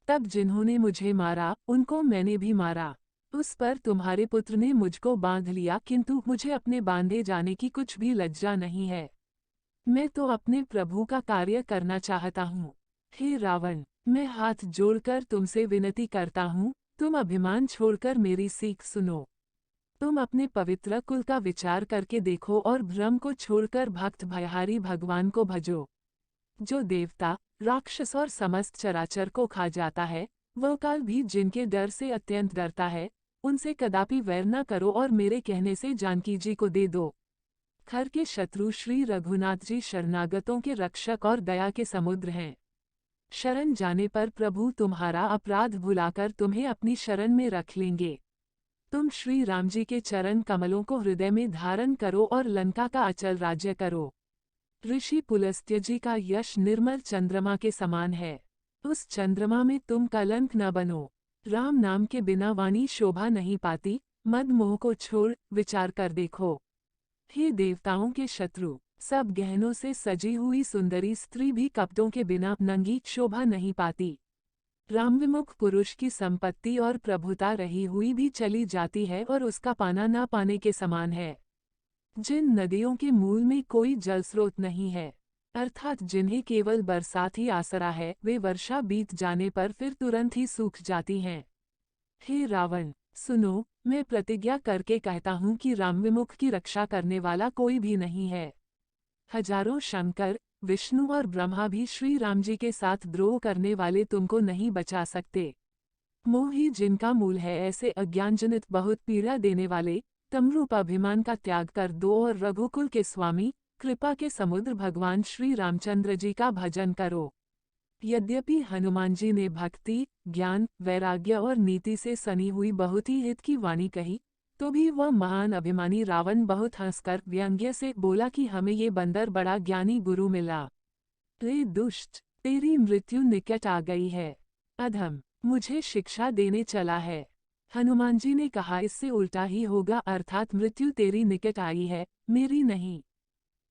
तब जिन्होंने मुझे मारा उनको मैंने भी मारा। उस पर तुम्हारे पुत्र ने मुझको बांध लिया, किंतु मुझे अपने बांधे जाने की कुछ भी लज्जा नहीं है। मैं तो अपने प्रभु का कार्य करना चाहता हूँ। हे रावण, मैं हाथ जोड़कर तुमसे विनती करता हूँ, तुम अभिमान छोड़कर मेरी सीख सुनो। तुम अपने पवित्र कुल का विचार करके देखो और भ्रम को छोड़कर भक्त भयहारी भगवान को भजो। जो देवता, राक्षस और समस्त चराचर को खा जाता है, वह काल भी जिनके डर से अत्यंत डरता है, उनसे कदापि वैर न करो और मेरे कहने से जानकी जी को दे दो। खर के शत्रु श्री रघुनाथ जी शरणागतों के रक्षक और दया के समुद्र हैं। शरण जाने पर प्रभु तुम्हारा अपराध भुलाकर तुम्हें अपनी शरण में रख लेंगे। तुम श्री राम जी के चरण कमलों को हृदय में धारण करो और लंका का अचल राज्य करो। ऋषि पुलस्त्य जी का यश निर्मल चंद्रमा के समान है। उस चंद्रमा में तुम कलंक न बनो। राम नाम के बिना वाणी शोभा नहीं पाती। मद मोह को छोड़ विचार कर देखो। हे देवताओं के शत्रु, सब गहनों से सजी हुई सुंदरी स्त्री भी कपटों के बिना नंगी शोभा नहीं पाती। रामविमुख पुरुष की संपत्ति और प्रभुता रही हुई भी चली जाती है और उसका पाना ना पाने के समान है। जिन नदियों के मूल में कोई जल स्रोत नहीं है, अर्थात जिन्हें केवल बरसात ही आसरा है, वे वर्षा बीत जाने पर फिर तुरंत ही सूख जाती हैं। हे रावण, सुनो, मैं प्रतिज्ञा करके कहता हूँ कि रामविमुख की रक्षा करने वाला कोई भी नहीं है। हजारों शंकर, विष्णु और ब्रह्मा भी श्री राम जी के साथ द्रोह करने वाले तुमको नहीं बचा सकते। मोह ही जिनका मूल है, ऐसे अज्ञानजनित बहुत पीड़ा देने वाले तमरूप अभिमान का त्याग कर दो और रघुकुल के स्वामी, कृपा के समुद्र भगवान श्री रामचंद्र जी का भजन करो। यद्यपि हनुमान जी ने भक्ति, ज्ञान, वैराग्य और नीति से सनी हुई बहुत ही हित की वाणी कही, तो भी वह महान अभिमानी रावण बहुत हंसकर व्यंग्य से बोला कि हमें ये बंदर बड़ा ज्ञानी गुरु मिला। रे दुष्ट, तेरी मृत्यु निकट आ गई है। अधम, मुझे शिक्षा देने चला है। हनुमान जी ने कहा, इससे उल्टा ही होगा, अर्थात मृत्यु तेरी निकट आई है, मेरी नहीं।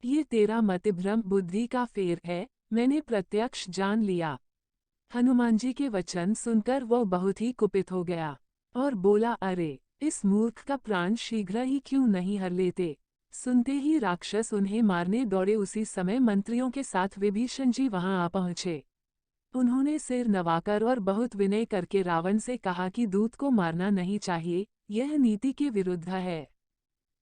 ये तेरा मतिभ्रम बुद्धि का फेर है, मैंने प्रत्यक्ष जान लिया। हनुमान जी के वचन सुनकर वह बहुत ही कुपित हो गया और बोला, अरे इस मूर्ख का प्राण शीघ्र ही क्यों नहीं हर लेते। सुनते ही राक्षस उन्हें मारने दौड़े। उसी समय मंत्रियों के साथ विभीषण जी वहां आ पहुंचे। उन्होंने सिर नवाकर और बहुत विनय करके रावण से कहा कि दूत को मारना नहीं चाहिए, यह नीति के विरुद्ध है।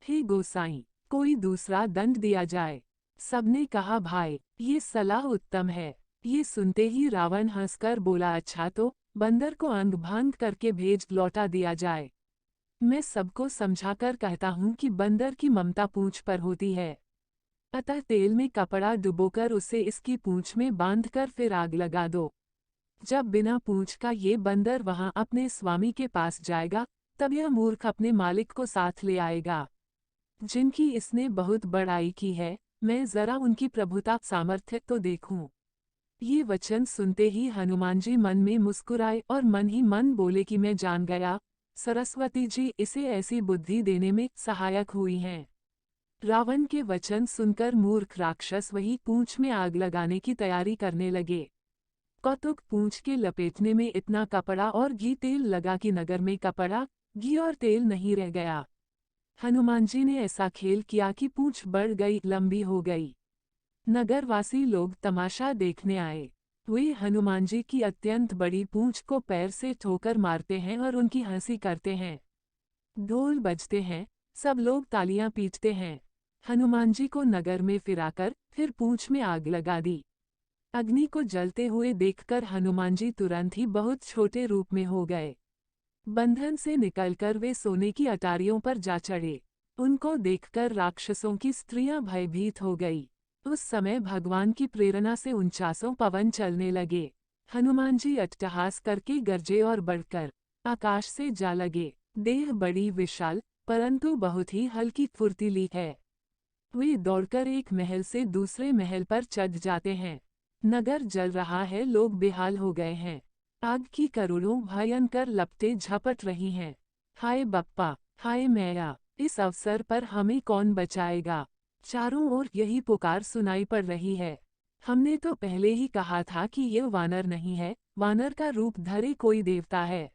हे गोसाईं, कोई दूसरा दंड दिया जाए। सबने कहा, भाई ये सलाह उत्तम है। ये सुनते ही रावण हंसकर बोला, अच्छा तो बंदर को अंग भांग करके भेज लौटा दिया जाए। मैं सबको समझाकर कहता हूँ कि बंदर की ममता पूंछ पर होती है, अतः तेल में कपड़ा डुबोकर उसे इसकी पूंछ में बांधकर फिर आग लगा दो। जब बिना पूंछ का ये बंदर वहां अपने स्वामी के पास जाएगा, तब यह मूर्ख अपने मालिक को साथ ले आएगा। जिनकी इसने बहुत बड़ाई की है, मैं जरा उनकी प्रभुता सामर्थ्य तो देखूं। ये वचन सुनते ही हनुमान जी मन में मुस्कुराए और मन ही मन बोले कि मैं जान गया, सरस्वती जी इसे ऐसी बुद्धि देने में सहायक हुई हैं। रावण के वचन सुनकर मूर्ख राक्षस वही पूंछ में आग लगाने की तैयारी करने लगे। कौतुक पूंछ के लपेटने में इतना कपड़ा और घी तेल लगा कि नगर में कपड़ा, घी और तेल नहीं रह गया। हनुमान जी ने ऐसा खेल किया कि पूंछ बढ़ गई, लंबी हो गई। नगरवासी लोग तमाशा देखने आए। वे हनुमान जी की अत्यंत बड़ी पूंछ को पैर से ठोकर मारते हैं और उनकी हंसी करते हैं। ढोल बजते हैं, सब लोग तालियां पीटते हैं। हनुमान जी को नगर में फिराकर फिर पूंछ में आग लगा दी। अग्नि को जलते हुए देखकर हनुमान जी तुरंत ही बहुत छोटे रूप में हो गए। बंधन से निकलकर वे सोने की अटारियों पर जा चढ़े। उनको देखकर राक्षसों की स्त्रियां भयभीत हो गई। उस समय भगवान की प्रेरणा से 49 पवन चलने लगे। हनुमान जी अट्टहास करके गरजे और बढ़कर आकाश से जा लगे। देह बड़ी विशाल परंतु बहुत ही हल्की फुर्तीली है। वे दौड़कर एक महल से दूसरे महल पर चढ़ जाते हैं। नगर जल रहा है, लोग बेहाल हो गए हैं। आग की करोड़ों भयंकर लपटें झपट रही हैं। हाय बप्पा, हाय मैया, इस अवसर पर हमें कौन बचाएगा? चारों ओर यही पुकार सुनाई पड़ रही है। हमने तो पहले ही कहा था कि ये वानर नहीं है, वानर का रूप धरे कोई देवता है।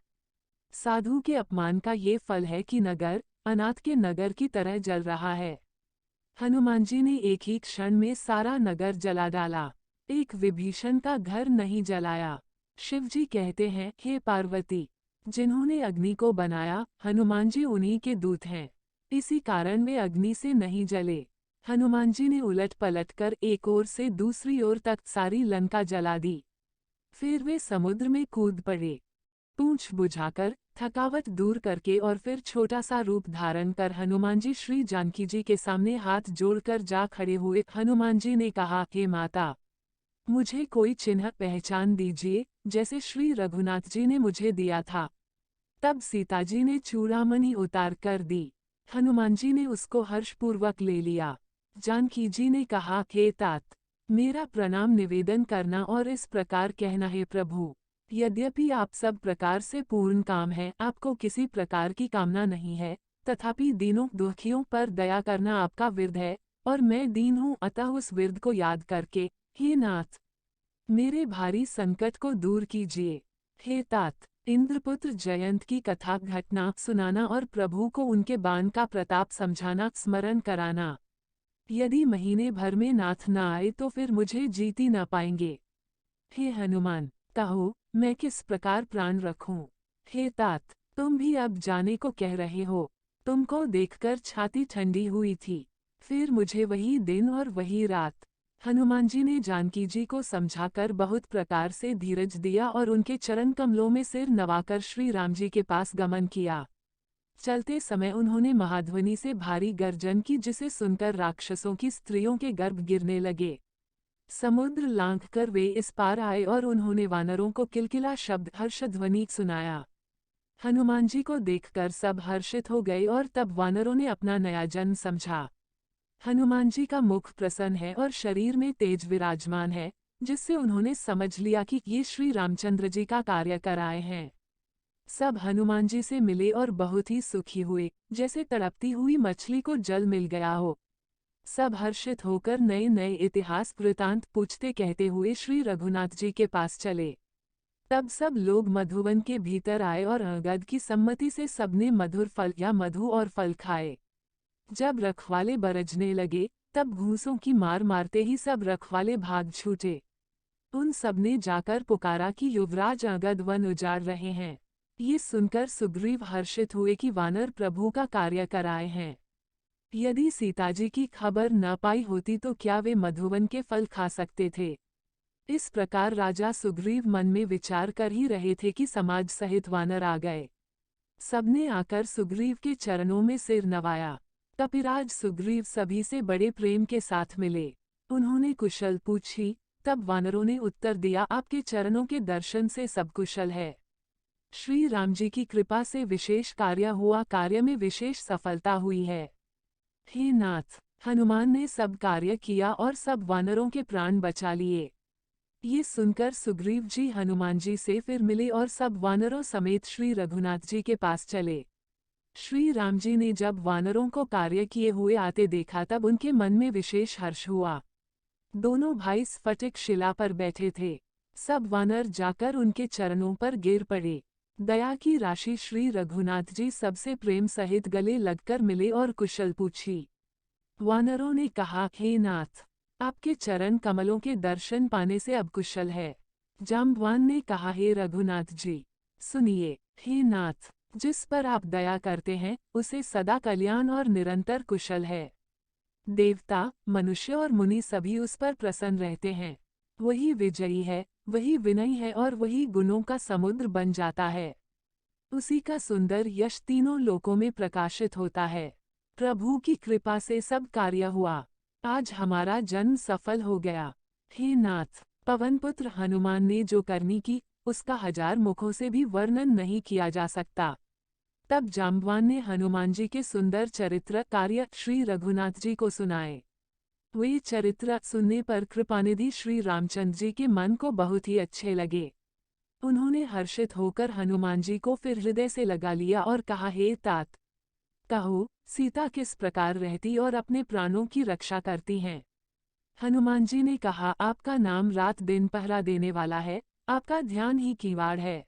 साधु के अपमान का ये फल है कि नगर अनाथ के नगर की तरह जल रहा है। हनुमान जी ने एक ही क्षण में सारा नगर जला डाला, एक विभीषण का घर नहीं जलाया। शिवजी कहते हैं, हे पार्वती, जिन्होंने अग्नि को बनाया, हनुमान जी उन्हीं के दूत हैं। इसी कारण वे अग्नि से नहीं जले। हनुमान जी ने उलट पलट कर एक ओर से दूसरी ओर तक सारी लंका जला दी। फिर वे समुद्र में कूद पड़े। पूंछ बुझाकर, थकावट दूर करके और फिर छोटा सा रूप धारण कर हनुमान जी श्री जानकी जी के सामने हाथ जोड़कर जा खड़े हुए। हनुमान जी ने कहा, हे माता, मुझे कोई चिन्ह पहचान दीजिए, जैसे श्री रघुनाथ जी ने मुझे दिया था। तब सीता जी ने चूड़ामणि उतार कर दी। हनुमान जी ने उसको हर्षपूर्वक ले लिया। जानकी जी ने कहा, हे तात, मेरा प्रणाम निवेदन करना और इस प्रकार कहना, है प्रभु, यद्यपि आप सब प्रकार से पूर्ण काम है, आपको किसी प्रकार की कामना नहीं है, तथापि दीनों दुखियों पर दया करना आपका विरध है, और मैं दीन हूँ, अतः उस विरध को याद करके, हे नाथ, मेरे भारी संकट को दूर कीजिए। हे तात, इंद्रपुत्र जयंत की कथा घटना सुनाना और प्रभु को उनके बाण का प्रताप समझाना, स्मरण कराना। यदि महीने भर में नाथ न आए तो फिर मुझे जीत ही न पाएंगे। हे हनुमान, कहो, मैं किस प्रकार प्राण रखूं? हे तात, तुम भी अब जाने को कह रहे हो। तुमको देखकर छाती ठंडी हुई थी। फिर मुझे वही दिन और वही रात। हनुमान जी ने जानकी जी को समझाकर बहुत प्रकार से धीरज दिया और उनके चरण कमलों में सिर नवाकर श्री राम जी के पास गमन किया। चलते समय उन्होंने महाध्वनि से भारी गर्जन की, जिसे सुनकर राक्षसों की स्त्रियों के गर्भ गिरने लगे। समुद्र लांघकर वे इस पार आए और उन्होंने वानरों को किलकिला शब्द हर्षध्वनि सुनाया। हनुमान जी को देखकर सब हर्षित हो गए और तब वानरों ने अपना नया जन्म समझा। हनुमान जी का मुख प्रसन्न है और शरीर में तेज विराजमान है, जिससे उन्होंने समझ लिया कि ये श्री रामचंद्र जी का कार्य कर आए हैं। सब हनुमान जी से मिले और बहुत ही सुखी हुए, जैसे तड़पती हुई मछली को जल मिल गया हो। सब हर्षित होकर नए नए इतिहास वृतांत पूछते कहते हुए श्री रघुनाथ जी के पास चले। तब सब लोग मधुवन के भीतर आए और अंगद की सम्मति से सबने मधुर फल या मधु और फल खाए। जब रखवाले बरजने लगे, तब घूंसों की मार मारते ही सब रखवाले भाग छूटे। उन सबने जाकर पुकारा कि युवराज अंगद वन उजाड़ रहे हैं। ये सुनकर सुग्रीव हर्षित हुए कि वानर प्रभु का कार्य कराए हैं। यदि सीताजी की खबर न पाई होती तो क्या वे मधुवन के फल खा सकते थे? इस प्रकार राजा सुग्रीव मन में विचार कर ही रहे थे कि समाज सहित वानर आ गए। सबने आकर सुग्रीव के चरणों में सिर नवाया। कपिराज सुग्रीव सभी से बड़े प्रेम के साथ मिले। उन्होंने कुशल पूछी। तब वानरों ने उत्तर दिया, आपके चरणों के दर्शन से सब कुशल है। श्री राम जी की कृपा से विशेष कार्य हुआ, कार्य में विशेष सफलता हुई है। हे नाथ, हनुमान ने सब कार्य किया और सब वानरों के प्राण बचा लिए। ये सुनकर सुग्रीव जी हनुमान जी से फिर मिले और सब वानरों समेत श्री रघुनाथ जी के पास चले। श्री राम जी ने जब वानरों को कार्य किए हुए आते देखा तब उनके मन में विशेष हर्ष हुआ। दोनों भाई स्फटिक शिला पर बैठे थे। सब वानर जाकर उनके चरणों पर गिर पड़े। दया की राशि श्री रघुनाथ जी सबसे प्रेम सहित गले लगकर मिले और कुशल पूछी। वानरों ने कहा, हे नाथ, आपके चरण कमलों के दर्शन पाने से अब कुशल है। जाम्बवान ने कहा, हे रघुनाथ जी, सुनिए। हे नाथ, जिस पर आप दया करते हैं उसे सदा कल्याण और निरंतर कुशल है। देवता, मनुष्य और मुनि सभी उस पर प्रसन्न रहते हैं। वही विजयी है, वही विनयी है और वही गुणों का समुद्र बन जाता है। उसी का सुंदर यश तीनों लोकों में प्रकाशित होता है। प्रभु की कृपा से सब कार्य हुआ। आज हमारा जन्म सफल हो गया। हे नाथ, पवनपुत्र हनुमान ने जो करनी की, उसका 1000 मुखों से भी वर्णन नहीं किया जा सकता। तब जाम्बवान ने हनुमान जी के सुंदर चरित्र कार्य श्री रघुनाथ जी को सुनाए। वे चरित्र सुनने पर कृपानिधि श्री रामचंद्र जी के मन को बहुत ही अच्छे लगे। उन्होंने हर्षित होकर हनुमान जी को फिर हृदय से लगा लिया और कहा, हे तात, कहो सीता किस प्रकार रहती और अपने प्राणों की रक्षा करती हैं। हनुमान जी ने कहा, आपका नाम रात दिन पहरा देने वाला है, आपका ध्यान ही किवाड़ है।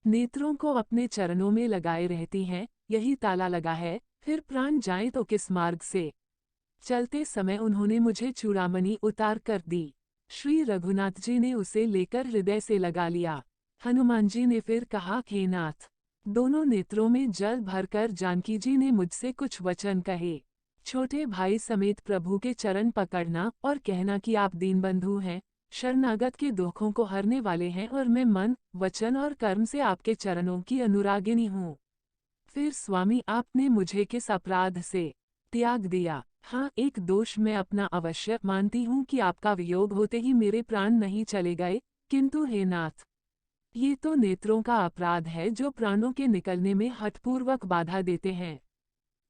नेत्रों को अपने चरणों में लगाए रहती हैं, यही ताला लगा है, फिर प्राण जाए तो किस मार्ग से। चलते समय उन्होंने मुझे चूड़ामणि उतार कर दी। श्री रघुनाथ जी ने उसे लेकर हृदय से लगा लिया। हनुमान जी ने फिर कहा, हे नाथ, दोनों नेत्रों में जल भरकर जानकी जी ने मुझसे कुछ वचन कहे। छोटे भाई समेत प्रभु के चरण पकड़ना और कहना कि आप दीनबंधु हैं, शरणागत के दुखों को हरने वाले हैं और मैं मन, वचन और कर्म से आपके चरणों की अनुरागिनी हूँ। फिर स्वामी आपने मुझे किस अपराध से त्याग दिया। हाँ, एक दोष मैं अपना अवश्य मानती हूँ कि आपका वियोग होते ही मेरे प्राण नहीं चले गए, किंतु हे नाथ, ये तो नेत्रों का अपराध है जो प्राणों के निकलने में हठपूर्वक बाधा देते हैं।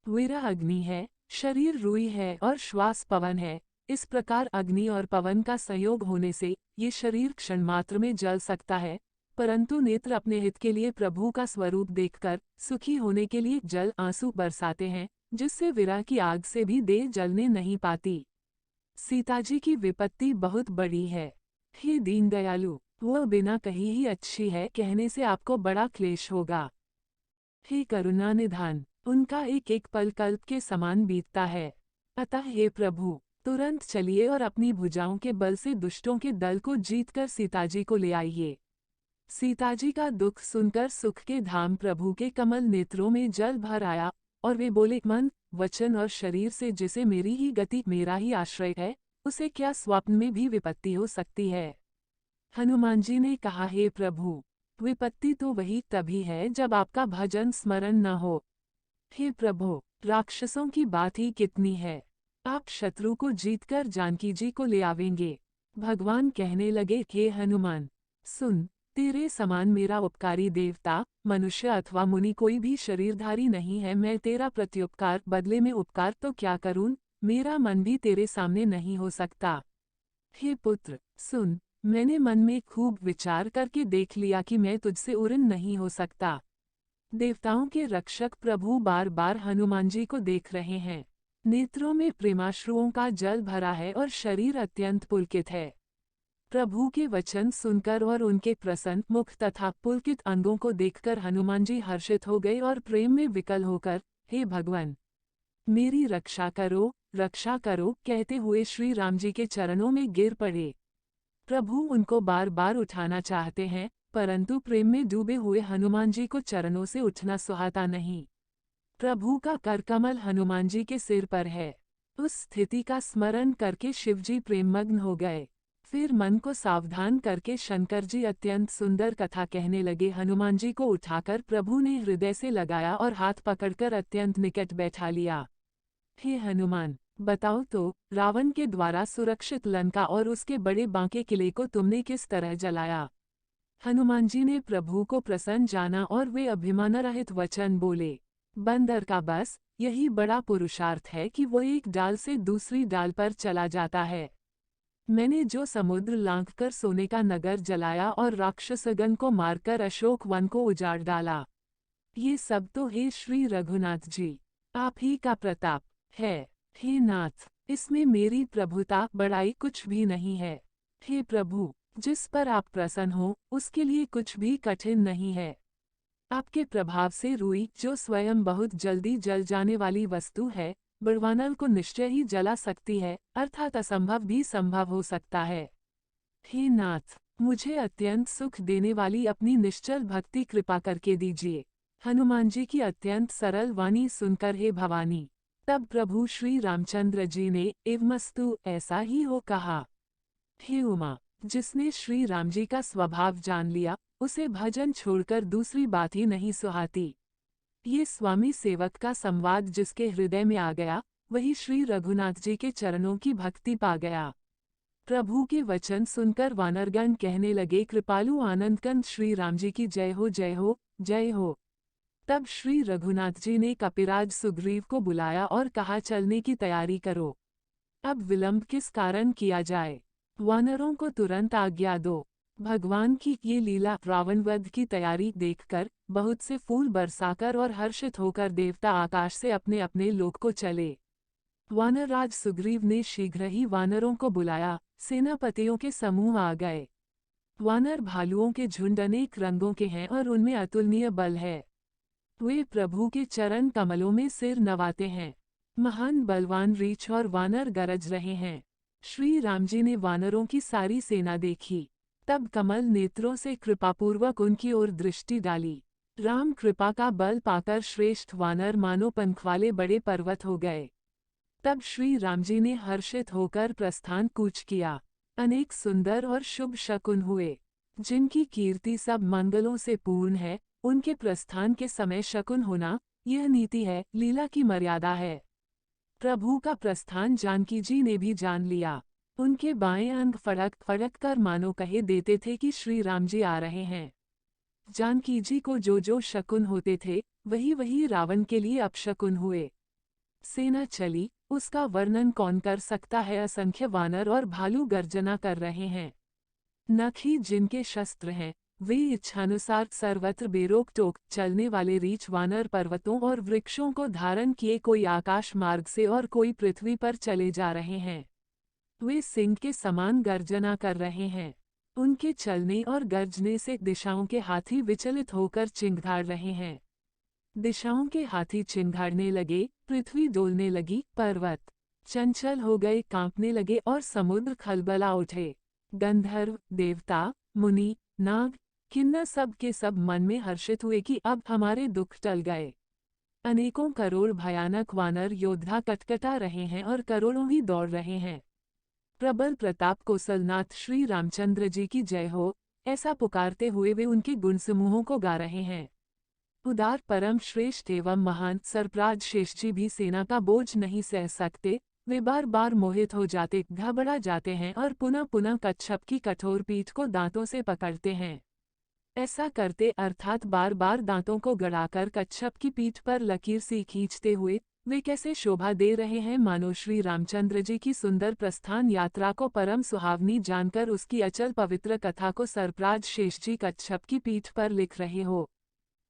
वीरा अग्नि है, शरीर रुई है और श्वास पवन है। इस प्रकार अग्नि और पवन का संयोग होने से ये शरीर क्षण मात्र में जल सकता है, परंतु नेत्र अपने हित के लिए प्रभु का स्वरूप देखकर सुखी होने के लिए जल आंसू बरसाते हैं, जिससे विरह की आग से भी देह जलने नहीं पाती। सीताजी की विपत्ति बहुत बड़ी है। हे दीनदयालु, वह बिना कही ही अच्छी है कहने से आपको बड़ा क्लेश होगा। हे करुणा निधान, उनका एक एक पल कल्प के समान बीतता है। अतः हे प्रभु, तुरंत चलिए और अपनी भुजाओं के बल से दुष्टों के दल को जीतकर सीताजी को ले आइए। सीताजी का दुख सुनकर सुख के धाम प्रभु के कमल नेत्रों में जल भर आया और वे बोले, मन, वचन और शरीर से जिसे मेरी ही गति, मेरा ही आश्रय है, उसे क्या स्वप्न में भी विपत्ति हो सकती है। हनुमान जी ने कहा, हे प्रभु, विपत्ति तो वही तभी है जब आपका भजन स्मरण न हो। हे प्रभु, राक्षसों की बात ही कितनी है, आप शत्रु को जीतकर जानकी जी को ले आवेंगे। भगवान कहने लगे, हे हनुमान, सुन, तेरे समान मेरा उपकारी देवता, मनुष्य अथवा मुनि कोई भी शरीरधारी नहीं है। मैं तेरा प्रत्युपकार बदले में उपकार तो क्या करूं, मेरा मन भी तेरे सामने नहीं हो सकता। हे पुत्र, सुन, मैंने मन में खूब विचार करके देख लिया कि मैं तुझसे उड़न नहीं हो सकता। देवताओं के रक्षक प्रभु बार बार हनुमान जी को देख रहे हैं। नेत्रों में प्रेमाश्रुओं का जल भरा है और शरीर अत्यंत पुलकित है। प्रभु के वचन सुनकर और उनके प्रसन्न मुख तथा पुलकित अंगों को देखकर हनुमान जी हर्षित हो गए और प्रेम में विकल होकर, हे भगवान, मेरी रक्षा करो कहते हुए श्री राम जी के चरणों में गिर पड़े। प्रभु उनको बार बार उठाना चाहते हैं, परंतु प्रेम में डूबे हुए हनुमान जी को चरणों से उठना सुहाता नहीं। प्रभु का करकमल हनुमान जी के सिर पर है। उस स्थिति का स्मरण करके शिवजी प्रेममग्न हो गए। फिर मन को सावधान करके शंकर जी अत्यंत सुंदर कथा कहने लगे। हनुमान जी को उठाकर प्रभु ने हृदय से लगाया और हाथ पकड़कर अत्यंत निकट बैठा लिया। हे हनुमान, बताओ तो, रावण के द्वारा सुरक्षित लंका और उसके बड़े बांके किले को तुमने किस तरह जलाया। हनुमान जी ने प्रभु को प्रसन्न जाना और वे अभिमानरहित वचन बोले, बंदर का बस यही बड़ा पुरुषार्थ है कि वो एक डाल से दूसरी डाल पर चला जाता है। मैंने जो समुद्र लांघकर सोने का नगर जलाया और राक्षसगण को मारकर अशोक वन को उजाड़ डाला, ये सब तो हे श्री रघुनाथ जी, आप ही का प्रताप है। हे नाथ, इसमें मेरी प्रभुता बड़ाई कुछ भी नहीं है। हे प्रभु, जिस पर आप प्रसन्न हो उसके लिए कुछ भी कठिन नहीं है। आपके प्रभाव से रुई, जो स्वयं बहुत जल्दी जल जाने वाली वस्तु है, बड़वानल को निश्चय ही जला सकती है, अर्थात असंभव भी संभव हो सकता है। हे नाथ, मुझे अत्यंत सुख देने वाली अपनी निश्चल भक्ति कृपा करके दीजिए। हनुमान जी की अत्यंत सरल वाणी सुनकर हे भवानी, तब प्रभु श्री रामचंद्र जी ने एवमस्तु ऐसा ही हो कहा। हे उमा, जिसने श्री राम जी का स्वभाव जान लिया, उसे भजन छोड़कर दूसरी बात ही नहीं सुहाती। ये स्वामी सेवक का संवाद जिसके हृदय में आ गया, वही श्री रघुनाथ जी के चरणों की भक्ति पा गया। प्रभु के वचन सुनकर वानरगण कहने लगे, कृपालु आनंदकंद श्री राम जी की जय हो, जय हो, जय हो। तब श्री रघुनाथ जी ने कपिराज सुग्रीव को बुलाया और कहा, चलने की तैयारी करो। अब विलंब किस कारण किया जाए, वानरों को तुरंत आज्ञा दो। भगवान की ये लीला रावण वध की तैयारी देखकर बहुत से फूल बरसाकर और हर्षित होकर देवता आकाश से अपने अपने लोक को चले। वानरराज सुग्रीव ने शीघ्र ही वानरों को बुलाया, सेनापतियों के समूह आ गए। वानर भालुओं के झुंड अनेक रंगों के हैं और उनमें अतुलनीय बल है। वे प्रभु के चरण कमलों में सिर नवाते हैं। महान बलवान रीछ और वानर गरज रहे हैं। श्री राम जी ने वानरों की सारी सेना देखी, तब कमल नेत्रों से कृपापूर्वक उनकी ओर दृष्टि डाली। राम कृपा का बल पाकर श्रेष्ठ वानर मानो पंखवाले बड़े पर्वत हो गए। तब श्री राम जी ने हर्षित होकर प्रस्थान कूच किया। अनेक सुंदर और शुभ शकुन हुए, जिनकी कीर्ति सब मंगलों से पूर्ण है। उनके प्रस्थान के समय शकुन होना, यह नीति है, लीला की मर्यादा है। प्रभु का प्रस्थान जानकी जी ने भी जान लिया। उनके बाएं अंग फड़क फड़क कर मानो कहे देते थे कि श्री राम जी आ रहे हैं। जानकी जी को जो जो शकुन होते थे, वही वही रावण के लिए अपशकुन हुए। सेना चली, उसका वर्णन कौन कर सकता है। असंख्य वानर और भालू गर्जना कर रहे हैं। नख ही जिनके शस्त्र हैं, वे इच्छानुसार सर्वत्र बेरोक टोक चलने वाले रीछ वानर पर्वतों और वृक्षों को धारण किए कोई आकाश मार्ग से और कोई पृथ्वी पर चले जा रहे हैं। वे सिंह के समान गर्जना कर रहे हैं। उनके चलने और गर्जने से दिशाओं के हाथी विचलित होकर चिंघाड़ रहे हैं। दिशाओं के हाथी चिंघाड़ने लगे, पृथ्वी डोलने लगी, पर्वत चंचल हो गए, कांपने लगे और समुद्र खलबला उठे। गंधर्व, देवता, मुनि, नाग, किन्नर सब के सब मन में हर्षित हुए कि अब हमारे दुख टल गए। अनेकों करोड़ भयानक वानर योद्धा कटकटा रहे हैं और करोड़ों ही दौड़ रहे हैं। प्रबल प्रताप कौशलनाथ श्री रामचंद्र जी की जय हो, ऐसा पुकारते हुए वे उनके गुण समूहों को गा रहे हैं। उदार परम श्रेष्ठ एवं महान सरप्राज शेष जी भी सेना का बोझ नहीं सह सकते। वे बार बार मोहित हो जाते, घबरा जाते हैं और पुनः पुनः कच्छप की कठोर पीठ को दांतों से पकड़ते हैं। ऐसा करते अर्थात बार बार दांतों को गड़ाकर कच्छप की पीठ पर लकीर सी खींचते हुए वे कैसे शोभा दे रहे हैं, मानो श्री रामचंद्र जी की सुंदर प्रस्थान यात्रा को परम सुहावनी जानकर उसकी अचल पवित्र कथा को सरप्राज शेष जी कच्छप की पीठ पर लिख रहे हो।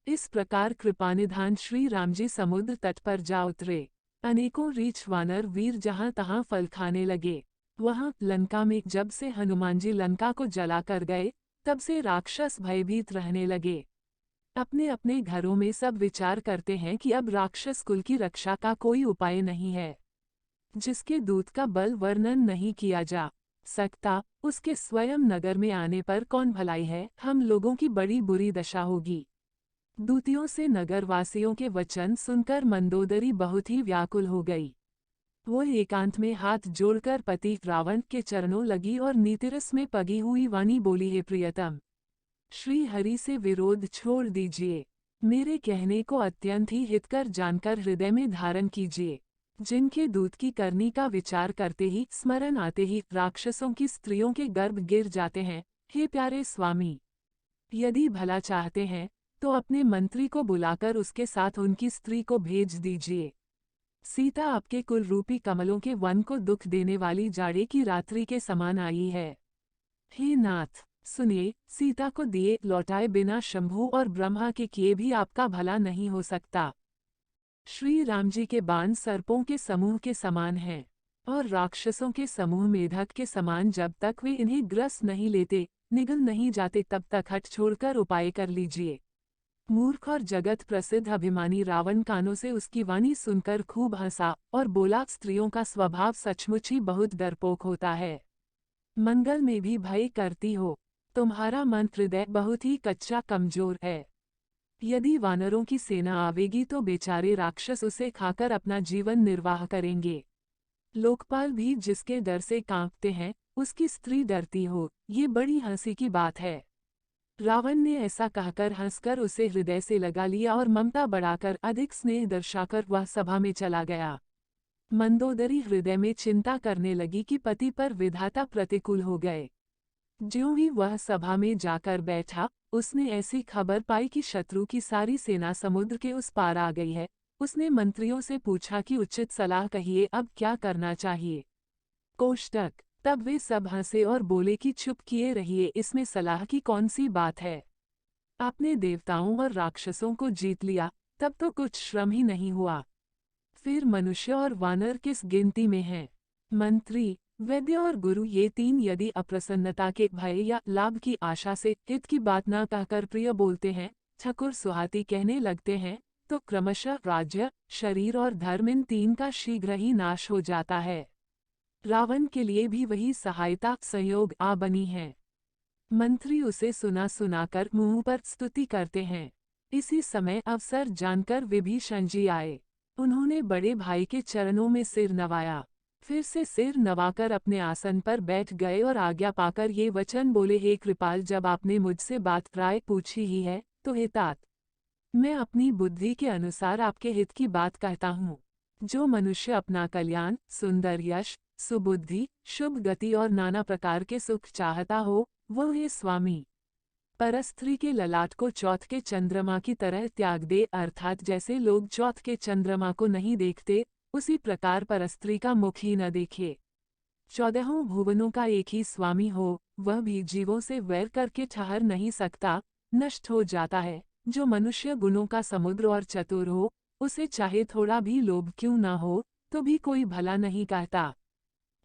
इस प्रकार कृपानिधान श्री राम जी समुद्र तट पर जा उतरे। अनेकों रीछ वानर वीर जहां तहां फल खाने लगे। वहां लंका में जब से हनुमान जी लंका को जला कर गए, तब से राक्षस भयभीत रहने लगे। अपने अपने घरों में सब विचार करते हैं कि अब राक्षस कुल की रक्षा का कोई उपाय नहीं है। जिसके दूत का बल वर्णन नहीं किया जा सकता, उसके स्वयं नगर में आने पर कौन भलाई है। हम लोगों की बड़ी बुरी दशा होगी। दूतियों से नगरवासियों के वचन सुनकर मंदोदरी बहुत ही व्याकुल हो गई। वो एकांत में हाथ जोड़कर पति रावण के चरणों लगी और नीतिरस में पगी हुई वाणी बोली, हे प्रियतम, श्री हरि से विरोध छोड़ दीजिए। मेरे कहने को अत्यंत ही हितकर जानकर हृदय में धारण कीजिए। जिनके दूत की करनी का विचार करते ही, स्मरण आते ही राक्षसों की स्त्रियों के गर्भ गिर जाते हैं। हे प्यारे स्वामी, यदि भला चाहते हैं तो अपने मंत्री को बुलाकर उसके साथ उनकी स्त्री को भेज दीजिए। सीता आपके कुल रूपी कमलों के वन को दुख देने वाली जाड़े की रात्रि के समान आई है। हे नाथ, सुनिए, सीता को दिए लौटाए बिना शंभु और ब्रह्मा के किए भी आपका भला नहीं हो सकता। श्री राम जी के बाण सर्पों के समूह के समान हैं और राक्षसों के समूह मेढक के समान। जब तक वे इन्हें ग्रस नहीं लेते, निगल नहीं जाते, तब तक हट छोड़कर उपाय कर लीजिए। मूर्ख और जगत प्रसिद्ध अभिमानी रावण कानों से उसकी वाणी सुनकर खूब हंसा और बोला, स्त्रियों का स्वभाव सचमुच ही बहुत डरपोक होता है। मंगल में भी भय करती हो। तुम्हारा मन हृदय बहुत ही कच्चा कमजोर है। यदि वानरों की सेना आवेगी तो बेचारे राक्षस उसे खाकर अपना जीवन निर्वाह करेंगे। लोकपाल भी जिसके डर से कांपते हैं, उसकी स्त्री डरती हो, ये बड़ी हंसी की बात है। रावण ने ऐसा कहकर हंसकर उसे हृदय से लगा लिया और ममता बढ़ाकर अधिक स्नेह दर्शाकर वह सभा में चला गया। मंदोदरी हृदय में चिंता करने लगी कि पति पर विधाता प्रतिकूल हो गए। ज्यों ही वह सभा में जाकर बैठा, उसने ऐसी खबर पाई कि शत्रु की सारी सेना समुद्र के उस पार आ गई है। उसने मंत्रियों से पूछा कि उचित सलाह कहिए, अब क्या करना चाहिए। कोष्टक। तब वे सब हंसे और बोले कि चुप किए रहिए, इसमें सलाह की कौन सी बात है। आपने देवताओं और राक्षसों को जीत लिया, तब तो कुछ श्रम ही नहीं हुआ। फिर मनुष्य और वानर किस गिनती में हैं। मंत्री, वैद्य और गुरु ये तीन यदि अप्रसन्नता के भय या लाभ की आशा से हित की बात न कहकर प्रिय बोलते हैं, ठकुर सुहाती कहने लगते हैं, तो क्रमशः राज्य, शरीर और धर्म इन तीन का शीघ्र ही नाश हो जाता है। रावण के लिए भी वही सहायता संयोग आ बनी है। मंत्री उसे सुना सुनाकर मुंह पर स्तुति करते हैं। इसी समय अवसर जानकर विभीषण जी आए। उन्होंने बड़े भाई के चरणों में सिर नवाया, फिर से सिर नवाकर अपने आसन पर बैठ गए और आज्ञा पाकर ये वचन बोले, हे कृपाल, जब आपने मुझसे बात राय पूछी ही है तो हे तात, मैं अपनी बुद्धि के अनुसार आपके हित की बात कहता हूँ। जो मनुष्य अपना कल्याण, सुंदर यश, सुबुद्धि, शुभ गति और नाना प्रकार के सुख चाहता हो, वह है स्वामी। परस्त्री के ललाट को चौथ के चंद्रमा की तरह त्याग दे, अर्थात जैसे लोग चौथ के चंद्रमा को नहीं देखते, उसी प्रकार परस्त्री का मुख ही न देखे। 14 भुवनों का एक ही स्वामी हो, वह भी जीवों से वैर करके ठहर नहीं सकता, नष्ट हो जाता है। जो मनुष्य गुणों का समुद्र और चतुर हो, उसे चाहे थोड़ा भी लोभ क्यों न हो, तो भी कोई भला नहीं कहता।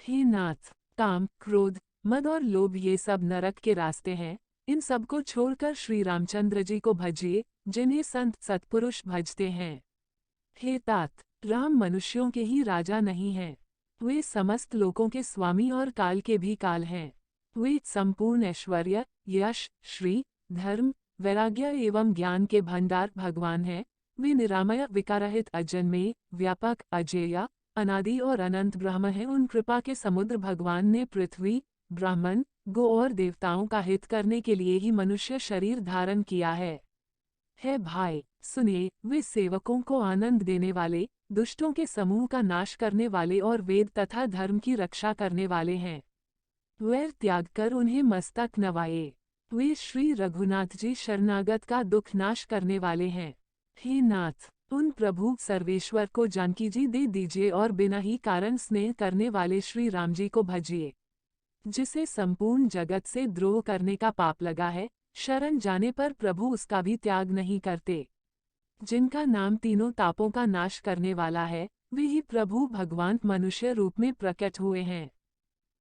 हे नाथ, काम, क्रोध, मद और लोभ ये सब नरक के रास्ते हैं। इन सब को छोड़कर श्री रामचंद्र जी को भजिए, जिन्हें संत सत्पुरुष भजते हैं। हे तात, राम मनुष्यों के ही राजा नहीं हैं। वे समस्त लोकों के स्वामी और काल के भी काल हैं। वे संपूर्ण ऐश्वर्य, यश, श्री, धर्म, वैराग्य एवं ज्ञान के भंडार भगवान हैं। वे निरामय, विकाररहित, अजन्मेय, व्यापक, अजेय, अनादि और अनंत ब्रह्म हैं। उन कृपा के समुद्र भगवान ने पृथ्वी, ब्राह्मण, गो और देवताओं का हित करने के लिए ही मनुष्य शरीर धारण किया है। भाई, सुनिए, वे सेवकों को आनंद देने वाले, दुष्टों के समूह का नाश करने वाले और वेद तथा धर्म की रक्षा करने वाले हैं। वैर त्याग कर उन्हें मस्तक नवाए। वे श्री रघुनाथ जी शरणागत का दुख नाश करने वाले हैं। हे नाथ, उन प्रभु सर्वेश्वर को जानकी जी दे दीजिए और बिना ही कारण स्नेह करने वाले श्री राम जी को भजिए। जिसे संपूर्ण जगत से द्रोह करने का पाप लगा है, शरण जाने पर प्रभु उसका भी त्याग नहीं करते। जिनका नाम तीनों तापों का नाश करने वाला है, वे ही प्रभु भगवान मनुष्य रूप में प्रकट हुए हैं।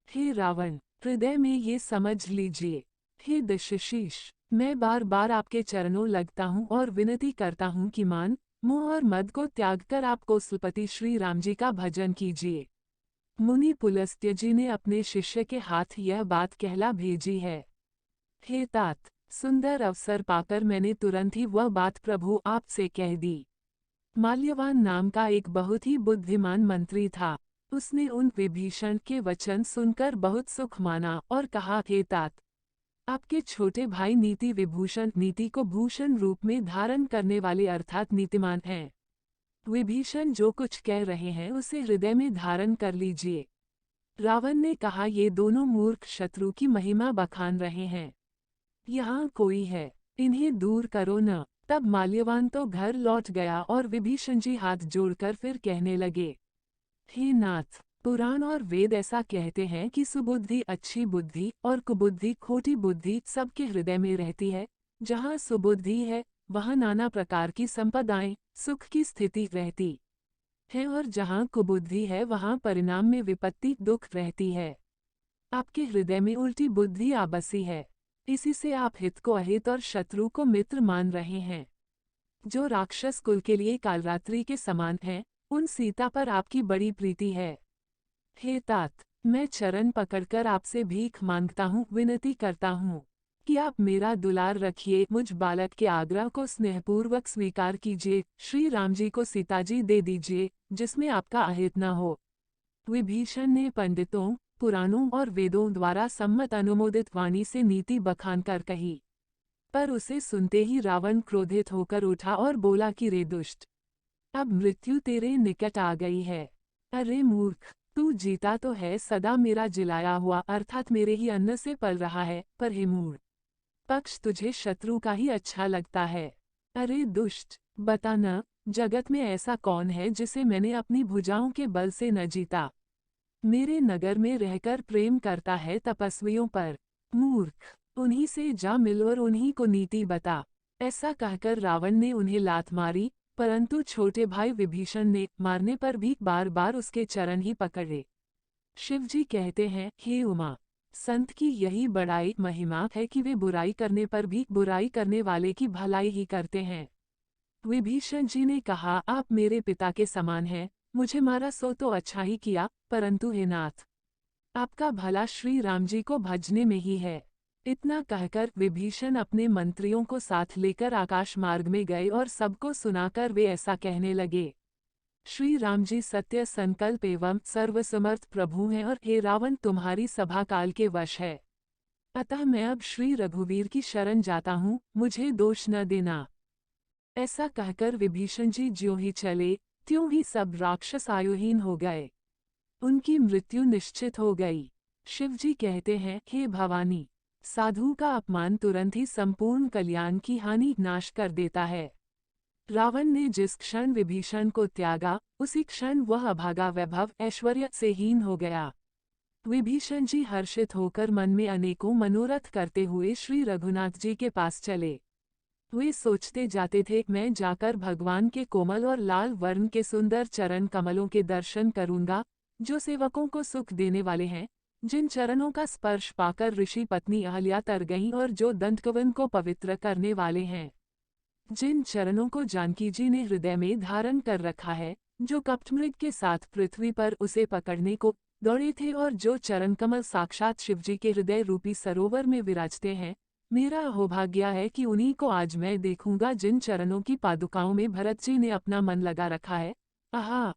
हे रावण, हृदय में ये समझ लीजिए। हे दशशीष, मैं बार बार आपके चरणों लगता हूँ और विनती करता हूँ कि मान, मोह और मद को त्याग कर आप कौशलपति श्री राम जी का भजन कीजिए। मुनि पुलस्त्य जी ने अपने शिष्य के हाथ यह बात कहला भेजी है। हे तात, सुंदर अवसर पाकर मैंने तुरंत ही वह बात प्रभु आपसे कह दी। माल्यवान नाम का एक बहुत ही बुद्धिमान मंत्री था। उसने उन विभीषण के वचन सुनकर बहुत सुख माना और कहा, हे तात, आपके छोटे भाई नीति विभूषण, नीति को भूषण रूप में धारण करने वाले अर्थात नीतिमान हैं। विभीषण जो कुछ कह रहे हैं उसे हृदय में धारण कर लीजिए। रावण ने कहा, ये दोनों मूर्ख शत्रु की महिमा बखान रहे हैं। यहाँ कोई है, इन्हें दूर करो न। तब माल्यवान तो घर लौट गया और विभीषण जी हाथ जोड़कर फिर कहने लगे, हे नाथ, पुराण और वेद ऐसा कहते हैं कि सुबुद्धि अच्छी बुद्धि और कुबुद्धि खोटी बुद्धि सबके हृदय में रहती है। जहाँ सुबुद्धि है, वहाँ नाना प्रकार की संपदाएं, सुख की स्थिति रहती है, और जहाँ कुबुद्धि है वहाँ परिणाम में विपत्ति, दुख रहती है। आपके हृदय में उल्टी बुद्धि आ बसी है। इसी से आप हित को अहित और शत्रु को मित्र मान रहे हैं। जो राक्षस कुल के लिए कालरात्रि के समान हैं, उन सीता पर आपकी बड़ी प्रीति है। हे तात, मैं चरण पकड़कर आपसे भीख मांगता हूँ, विनती करता हूँ कि आप मेरा दुलार रखिए, मुझ बालक के आग्रह को स्नेहपूर्वक स्वीकार कीजिए। श्री राम जी को सीता जी दे दीजिए, जिसमें आपका अहित न हो। विभीषण ने पंडितों, पुराणों और वेदों द्वारा सम्मत अनुमोदित वाणी से नीति बखान कर कही। पर उसे सुनते ही रावण क्रोधित होकर उठा और बोला कि रे दुष्ट, अब मृत्यु तेरे निकट आ गई है। अरे मूर्ख, तू जीता तो है सदा मेरा जिलाया हुआ अर्थात मेरे ही अन्न से पल रहा है, पर हे मूढ़, पक्ष तुझे शत्रु का ही अच्छा लगता है। अरे दुष्ट, बता न, जगत में ऐसा कौन है जिसे मैंने अपनी भुजाओं के बल से न जीता। मेरे नगर में रहकर प्रेम करता है तपस्वियों पर। मूर्ख, उन्हीं से जा मिल और उन्हीं को नीति बता। ऐसा कहकर रावण ने उन्हें लात मारी, परंतु छोटे भाई विभीषण ने मारने पर भी बार बार उसके चरण ही पकड़े। शिवजी कहते हैं, हे उमा, संत की यही बड़ाई महिमा है कि वे बुराई करने पर भी बुराई करने वाले की भलाई ही करते हैं। विभीषण जी ने कहा, आप मेरे पिता के समान हैं, मुझे मारा सो तो अच्छा ही किया, परंतु हे नाथ, आपका भला श्री राम जी को भजने में ही है। इतना कहकर विभीषण अपने मंत्रियों को साथ लेकर आकाश मार्ग में गए और सबको सुनाकर वे ऐसा कहने लगे, श्री राम जी सत्य संकल्प एवं सर्वसमर्थ प्रभु हैं और हे रावण तुम्हारी सभा काल के वश है। अतः मैं अब श्री रघुवीर की शरण जाता हूँ, मुझे दोष न देना। ऐसा कहकर विभीषण जी ज्यों ही चले, त्यों ही सब राक्षस आयुहीन हो गए। उनकी मृत्यु निश्चित हो गई। शिवजी कहते हैं, हे भवानी, साधु का अपमान तुरंत ही संपूर्ण कल्याण की हानि नाश कर देता है। रावण ने जिस क्षण विभीषण को त्यागा, उसी क्षण वह अभागा वैभव ऐश्वर्य से हीन हो गया। विभीषण जी हर्षित होकर मन में अनेकों मनोरथ करते हुए श्री रघुनाथ जी के पास चले। वे सोचते जाते थे, मैं जाकर भगवान के कोमल और लाल वर्ण के सुंदर चरण कमलों के दर्शन करूंगा, जो सेवकों को सुख देने वाले हैं, जिन चरणों का स्पर्श पाकर ऋषि पत्नी अहल्या तर गईं और जो दंतकवन को पवित्र करने वाले हैं, जिन चरणों को जानकी जी ने हृदय में धारण कर रखा है, जो कपटमृग के साथ पृथ्वी पर उसे पकड़ने को दौड़े थे और जो चरण कमल साक्षात शिवजी के हृदय रूपी सरोवर में विराजते हैं, मेरा अहोभाग्य है कि उन्हीं को आज मैं देखूंगा जिन चरणों की पादुकाओं में भरत जी ने अपना मन लगा रखा है। आहा,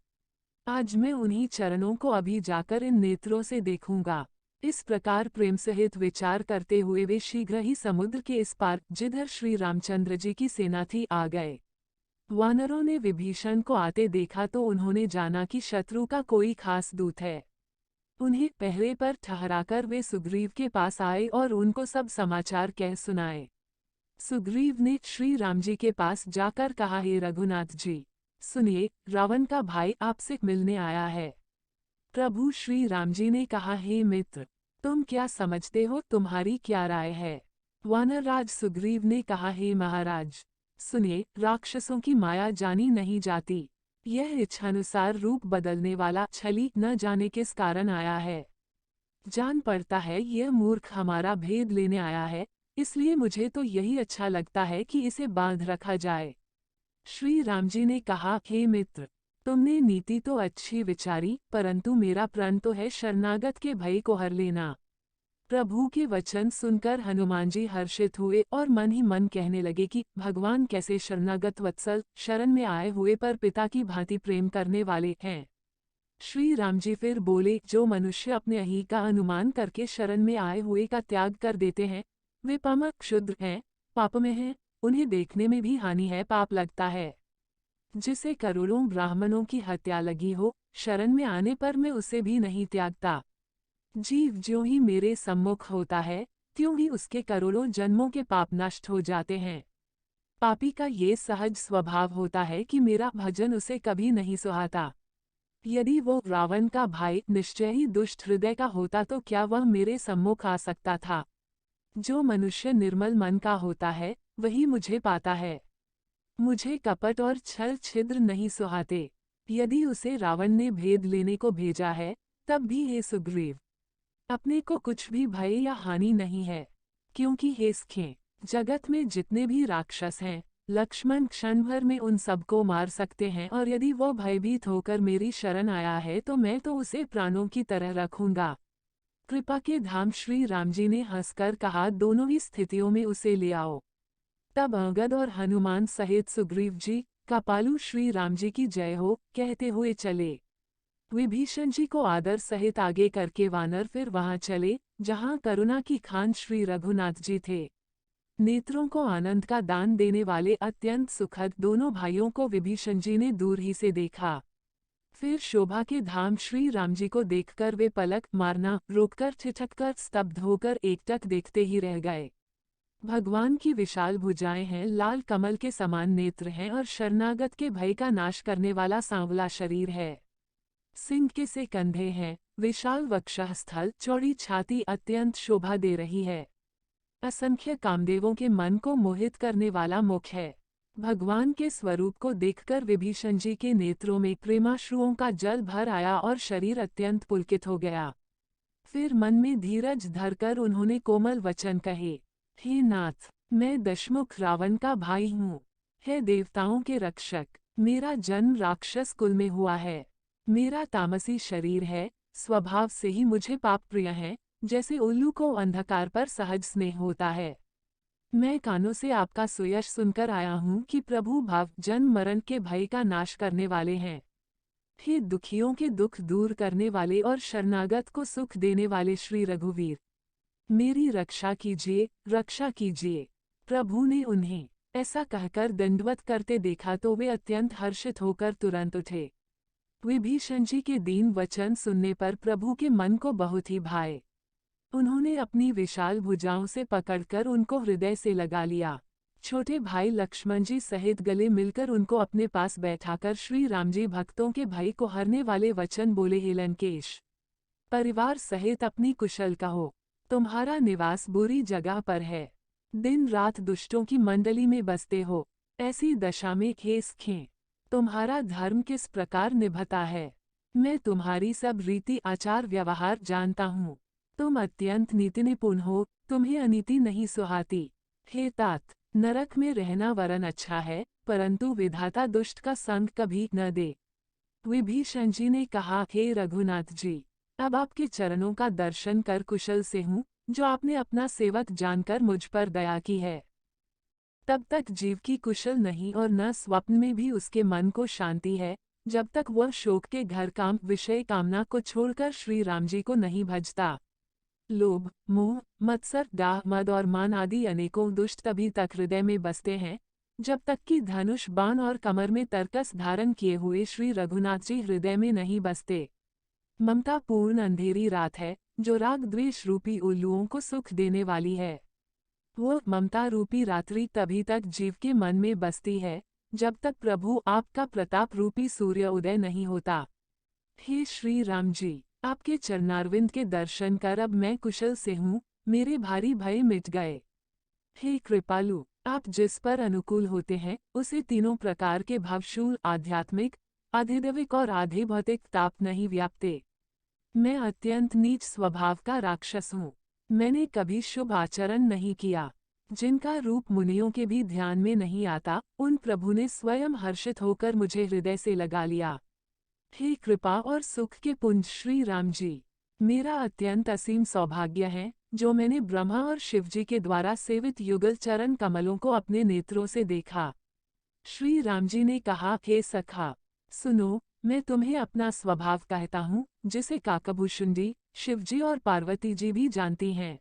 आज मैं उन्हीं चरणों को अभी जाकर इन नेत्रों से देखूंगा। इस प्रकार प्रेम सहित विचार करते हुए वे शीघ्र ही समुद्र के इस पार, जिधर श्री रामचंद्र जी की सेना थी, आ गए। वानरों ने विभीषण को आते देखा तो उन्होंने जाना कि शत्रु का कोई खास दूत है। उन्हें पहरे पर ठहराकर वे सुग्रीव के पास आए और उनको सब समाचार कह सुनाए। सुग्रीव ने श्री राम जी के पास जाकर कहा, हे रघुनाथ जी, सुनिए, रावण का भाई आपसे मिलने आया है। प्रभु श्री राम जी ने कहा, हे मित्र, तुम क्या समझते हो, तुम्हारी क्या राय है। वानरराज सुग्रीव ने कहा, हे महाराज, सुनिए, राक्षसों की माया जानी नहीं जाती। यह इच्छानुसार रूप बदलने वाला छली न जाने किस कारण आया है। जान पड़ता है यह मूर्ख हमारा भेद लेने आया है, इसलिए मुझे तो यही अच्छा लगता है कि इसे बांध रखा जाए। श्री राम जी ने कहा, हे मित्र, तुमने नीति तो अच्छी विचारी, परंतु मेरा प्रण तो है शरणागत के भय को हर लेना। प्रभु के वचन सुनकर हनुमान जी हर्षित हुए और मन ही मन कहने लगे कि भगवान कैसे शरणागत वत्सल, शरण में आए हुए पर पिता की भांति प्रेम करने वाले हैं। श्री राम जी फिर बोले, जो मनुष्य अपने अहि का अनुमान करके शरण में आए हुए का त्याग कर देते हैं, वे पामक क्षुद्र हैं, पाप में हैं, उन्हें देखने में भी हानि है, पाप लगता है। जिसे करोड़ों ब्राह्मणों की हत्या लगी हो, शरण में आने पर मैं उसे भी नहीं त्यागता। जीव ज्यों ही मेरे सम्मुख होता है, त्यों ही उसके करोड़ों जन्मों के पाप नष्ट हो जाते हैं। पापी का ये सहज स्वभाव होता है कि मेरा भजन उसे कभी नहीं सुहाता। यदि वो रावण का भाई निश्चय ही दुष्ट हृदय का होता तो क्या वह मेरे सम्मुख आ सकता था। जो मनुष्य निर्मल मन का होता है, वही मुझे पाता है। मुझे कपट और छल छिद्र नहीं सुहाते। यदि उसे रावण ने भेद लेने को भेजा है, तब भी हे सुग्रीव, अपने को कुछ भी भय या हानि नहीं है, क्योंकि हे सखे, जगत में जितने भी राक्षस हैं, लक्ष्मण क्षण भर में उन सबको मार सकते हैं और यदि वो भयभीत होकर मेरी शरण आया है तो मैं तो उसे प्राणों की तरह रखूंगा। कृपा के धाम श्री राम जी ने हंसकर कहा, दोनों ही स्थितियों में उसे ले आओ। तब अंगद और हनुमान सहित सुग्रीव जी, कृपालु श्री राम जी की जय हो कहते हुए चले। विभीषण जी को आदर सहित आगे करके वानर फिर वहां चले, जहां करुणा की खान श्री रघुनाथ जी थे। नेत्रों को आनंद का दान देने वाले अत्यंत सुखद दोनों भाइयों को विभीषण जी ने दूर ही से देखा। फिर शोभा के धाम श्री राम जी को देखकर वे पलक मारना रोककर ठिठककर स्तब्ध होकर एकटक देखते ही रह गए। भगवान की विशाल भुजाएं हैं, लाल कमल के समान नेत्र हैं और शरणागत के भय का नाश करने वाला सांवला शरीर है। सिंह के से कंधे हैं, विशाल वक्षस्थल, चौड़ी छाती अत्यंत शोभा दे रही है। असंख्य कामदेवों के मन को मोहित करने वाला मुख है। भगवान के स्वरूप को देखकर विभीषण जी के नेत्रों में प्रेमाश्रुओं का जल भर आया और शरीर अत्यंत पुलकित हो गया। फिर मन में धीरज धरकर उन्होंने कोमल वचन कहे, हे नाथ, मैं दशमुख रावण का भाई हूँ। हे देवताओं के रक्षक, मेरा जन्म राक्षस कुल में हुआ है। मेरा तामसी शरीर है, स्वभाव से ही मुझे पाप प्रिय है, जैसे उल्लू को अंधकार पर सहज स्नेह होता है। मैं कानों से आपका सुयश सुनकर आया हूँ कि प्रभु भाव जन्म मरण के भय का नाश करने वाले हैं। हे दुखियों के दुख दूर करने वाले और शरणागत को सुख देने वाले श्री रघुवीर, मेरी रक्षा कीजिए, रक्षा कीजिए। प्रभु ने उन्हें ऐसा कहकर दंडवत करते देखा तो वे अत्यंत हर्षित होकर तुरंत उठे। विभीषण जी के दीन वचन सुनने पर प्रभु के मन को बहुत ही भाए। उन्होंने अपनी विशाल भुजाओं से पकड़कर उनको हृदय से लगा लिया। छोटे भाई लक्ष्मण जी सहित गले मिलकर उनको अपने पास बैठाकर श्री राम जी भक्तों के भय को हरने वाले वचन बोले, हे लंकेश, परिवार सहित अपनी कुशल कहो। तुम्हारा निवास बुरी जगह पर है। दिन रात दुष्टों की मंडली में बसते हो। ऐसी दशा में खेस खें तुम्हारा धर्म किस प्रकार निभता है। मैं तुम्हारी सब रीति आचार व्यवहार जानता हूँ। तुम अत्यंत नीति निपुण हो, तुम्हें अनीति नहीं सुहाती। हे तात, नरक में रहना वरन अच्छा है, परंतु विधाता दुष्ट का संग कभी न दे। विभीषण जी ने कहा, हे रघुनाथ जी, अब आपके चरणों का दर्शन कर कुशल से हूँ, जो आपने अपना सेवक जानकर मुझ पर दया की है। तब तक जीव की कुशल नहीं और न स्वप्न में भी उसके मन को शांति है, जब तक वह शोक के घर काम विषय कामना को छोड़कर श्री राम जी को नहीं भजता। लोभ, मोह, मत्सर, डाह, मद और मान आदि अनेकों दुष्ट तभी तक हृदय में बसते हैं, जब तक कि धनुष बाण और कमर में तरकस धारण किए हुए श्री रघुनाथ जी हृदय में नहीं बसते। ममता पूर्ण अंधेरी रात है, जो राग द्वेष रूपी उल्लुओं को सुख देने वाली है। वो ममता रूपी रात्रि तभी तक जीव के मन में बसती है, जब तक प्रभु आपका प्रताप रूपी सूर्य उदय नहीं होता। हे श्री राम जी, आपके चरणारविंद के दर्शन कर अब मैं कुशल से हूँ, मेरे भारी भय मिट गए। हे कृपालु, आप जिस पर अनुकूल होते हैं, उसे तीनों प्रकार के भावशूल आध्यात्मिक, आधिदैविक और आधे भौतिक ताप नहीं व्यापते। मैं अत्यंत नीच स्वभाव का राक्षस हूँ। मैंने कभी शुभ आचरण नहीं किया। जिनका रूप मुनियों के भी ध्यान में नहीं आता, उन प्रभु ने स्वयं हर्षित होकर मुझे हृदय से लगा लिया। हे कृपा और सुख के पुंज श्री राम जी, मेरा अत्यंत असीम सौभाग्य है, जो मैंने ब्रह्मा और शिवजी के द्वारा सेवित युगल चरण कमलों को अपने नेत्रों से देखा। श्री राम जी ने कहा, हे सखा, सुनो, मैं तुम्हें अपना स्वभाव कहता हूँ, जिसे काकभूषुंडी, शिवजी और पार्वती जी भी जानती हैं।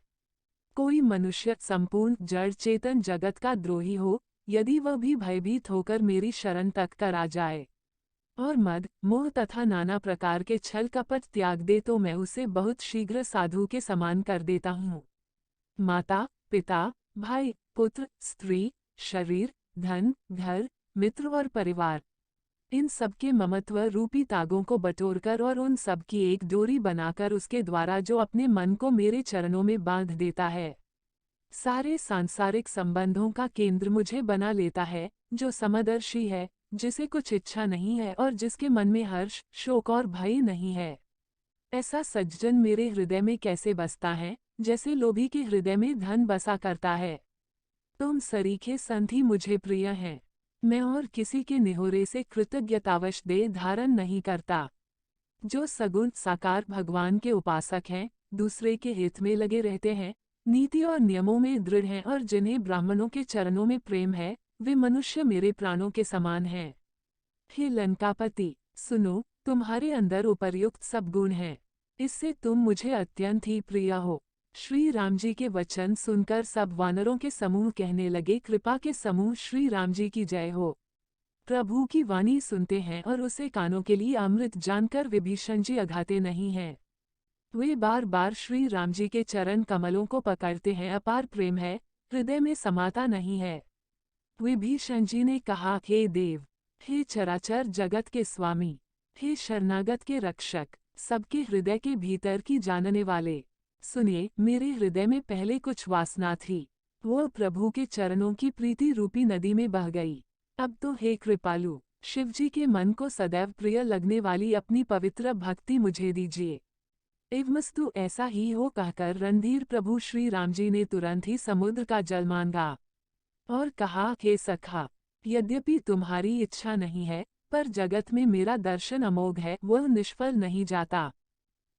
कोई मनुष्य संपूर्ण जड़ चेतन जगत का द्रोही हो, यदि वह भी भयभीत होकर मेरी शरण तक कर आ जाए और मद, मोह तथा नाना प्रकार के छल कपट त्याग दे, तो मैं उसे बहुत शीघ्र साधु के समान कर देता हूँ। माता, पिता, भाई, पुत्र, स्त्री, शरीर, धन, घर, मित्र और परिवार, इन सबके ममत्व रूपी तागों को बटोरकर और उन सब की एक डोरी बनाकर उसके द्वारा जो अपने मन को मेरे चरणों में बांध देता है, सारे सांसारिक संबंधों का केंद्र मुझे बना लेता है, जो समदर्शी है, जिसे कुछ इच्छा नहीं है और जिसके मन में हर्ष, शोक और भय नहीं है। ऐसा सज्जन मेरे हृदय में कैसे बसता है, जैसे लोभी के हृदय में धन बसा करता है। तुम सरीखे संत ही मुझे प्रिय हैं। मैं और किसी के निहोरे से कृतज्ञतावश देह धारण नहीं करता। जो सगुण साकार भगवान के उपासक हैं, दूसरे के हित में लगे रहते हैं, नीति और नियमों में दृढ़ हैं और जिन्हें ब्राह्मणों के चरणों में प्रेम है, वे मनुष्य मेरे प्राणों के समान हैं। हे लंकापति, सुनो, तुम्हारे अंदर उपर्युक्त सब गुण हैं। इससे तुम मुझे अत्यंत ही प्रिय हो। श्री राम जी के वचन सुनकर सब वानरों के समूह कहने लगे, कृपा के समूह श्री राम जी की जय हो। प्रभु की वाणी सुनते हैं और उसे कानों के लिए अमृत जानकर विभीषण जी अघाते नहीं हैं। वे बार बार श्री राम जी के चरण कमलों को पकड़ते हैं। अपार प्रेम है, हृदय में समाता नहीं है। विभीषण जी ने कहा, हे देव, हे चराचर जगत के स्वामी, हे शरणागत के रक्षक, सबके हृदय के भीतर की जानने वाले, सुनिए, मेरे हृदय में पहले कुछ वासना थी, वो प्रभु के चरणों की प्रीति रूपी नदी में बह गई। अब तो हे कृपालु, शिवजी के मन को सदैव प्रिय लगने वाली अपनी पवित्र भक्ति मुझे दीजिए। एवमस्तु ऐसा ही हो कहकर रणधीर प्रभु श्री राम जी ने तुरंत ही समुद्र का जल मांगा और कहा, हे सखा, यद्यपि तुम्हारी इच्छा नहीं है, पर जगत में मेरा दर्शन अमोघ है, वह निष्फल नहीं जाता।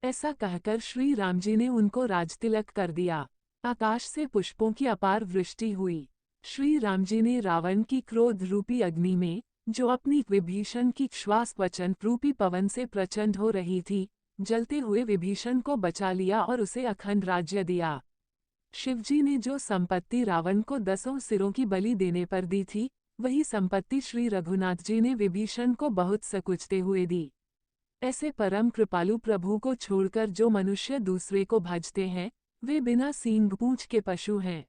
ऐसा कहकर श्री राम जी ने उनको राजतिलक कर दिया। आकाश से पुष्पों की अपार वृष्टि हुई। श्री राम जी ने रावण की क्रोध रूपी अग्नि में, जो अपनी विभीषण की श्वास वचन रूपी पवन से प्रचंड हो रही थी, जलते हुए विभीषण को बचा लिया और उसे अखंड राज्य दिया। शिवजी ने जो संपत्ति रावण को 10 सिरों की बलि देने पर दी थी, वही संपत्ति श्री रघुनाथ जी ने विभीषण को बहुत सकुचते हुए दी। ऐसे परम कृपालु प्रभु को छोड़कर जो मनुष्य दूसरे को भजते हैं, वे बिना सींग पूंछ के पशु हैं।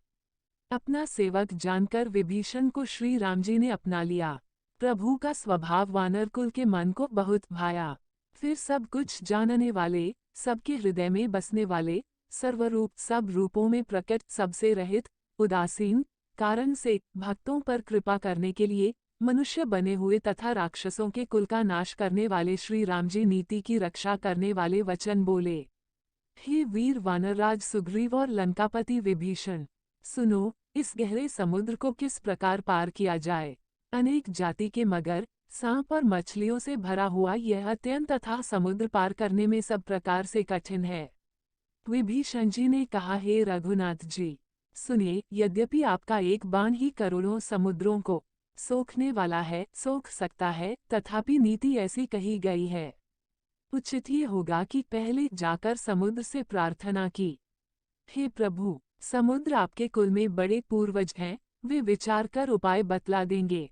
अपना सेवक जानकर विभीषण को श्री राम जी ने अपना लिया। प्रभु का स्वभाव वानर कुल के मन को बहुत भाया। फिर सब कुछ जानने वाले, सबके हृदय में बसने वाले, सर्वरूप सब रूपों में प्रकट, सबसे रहित, उदासीन, कारण से भक्तों पर कृपा करने के लिए मनुष्य बने हुए तथा राक्षसों के कुल का नाश करने वाले श्री राम जी नीति की रक्षा करने वाले वचन बोले। हे वीर वानरराज सुग्रीव और लंकापति विभीषण, सुनो, इस गहरे समुद्र को किस प्रकार पार किया जाए। अनेक जाति के मगर, सांप और मछलियों से भरा हुआ यह अत्यंत तथा समुद्र पार करने में सब प्रकार से कठिन है। विभीषण जी ने कहा, हे रघुनाथ जी, सुनिए, यद्यपि आपका एक बाण ही करोड़ों समुद्रों को सोखने वाला है, सोख सकता है, तथापि नीति ऐसी कही गई है। उचित ये होगा कि पहले जाकर समुद्र से प्रार्थना की, हे प्रभु, समुद्र आपके कुल में बड़े पूर्वज हैं, वे विचार कर उपाय बतला देंगे।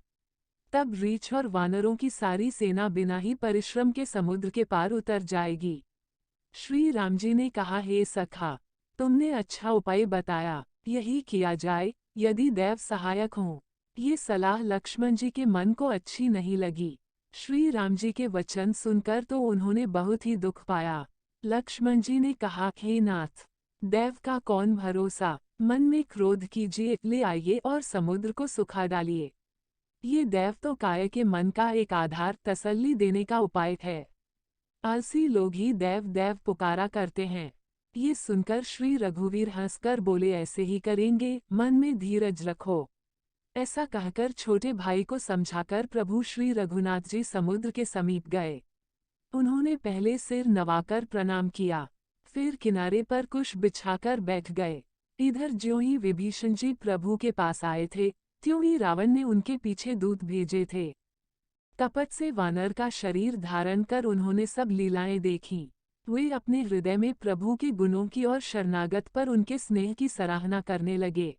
तब रीछ और वानरों की सारी सेना बिना ही परिश्रम के समुद्र के पार उतर जाएगी। श्री राम जी ने कहा, हे सखा, तुमने अच्छा उपाय बताया, यही किया जाए, यदि देव सहायक हों। ये सलाह लक्ष्मण जी के मन को अच्छी नहीं लगी। श्री राम जी के वचन सुनकर तो उन्होंने बहुत ही दुख पाया। लक्ष्मण जी ने कहा, हे नाथ, देव का कौन भरोसा, मन में क्रोध कीजिए, ले आइए और समुद्र को सुखा डालिए। ये देव तो काय के मन का एक आधार, तसल्ली देने का उपाय है। आलसी लोग ही देव देव पुकारा करते हैं। ये सुनकर श्री रघुवीर हंसकर बोले, ऐसे ही करेंगे, मन में धीरज रखो। ऐसा कहकर छोटे भाई को समझाकर प्रभु श्री रघुनाथ जी समुद्र के समीप गए। उन्होंने पहले सिर नवाकर प्रणाम किया, फिर किनारे पर कुश बिछाकर बैठ गए। इधर ज्यों ही विभीषण जी प्रभु के पास आए थे, त्यों ही रावण ने उनके पीछे दूत भेजे थे। कपट से वानर का शरीर धारण कर उन्होंने सब लीलाएं देखीं। वे अपने हृदय में प्रभु के गुणों की और शरणागत पर उनके स्नेह की सराहना करने लगे।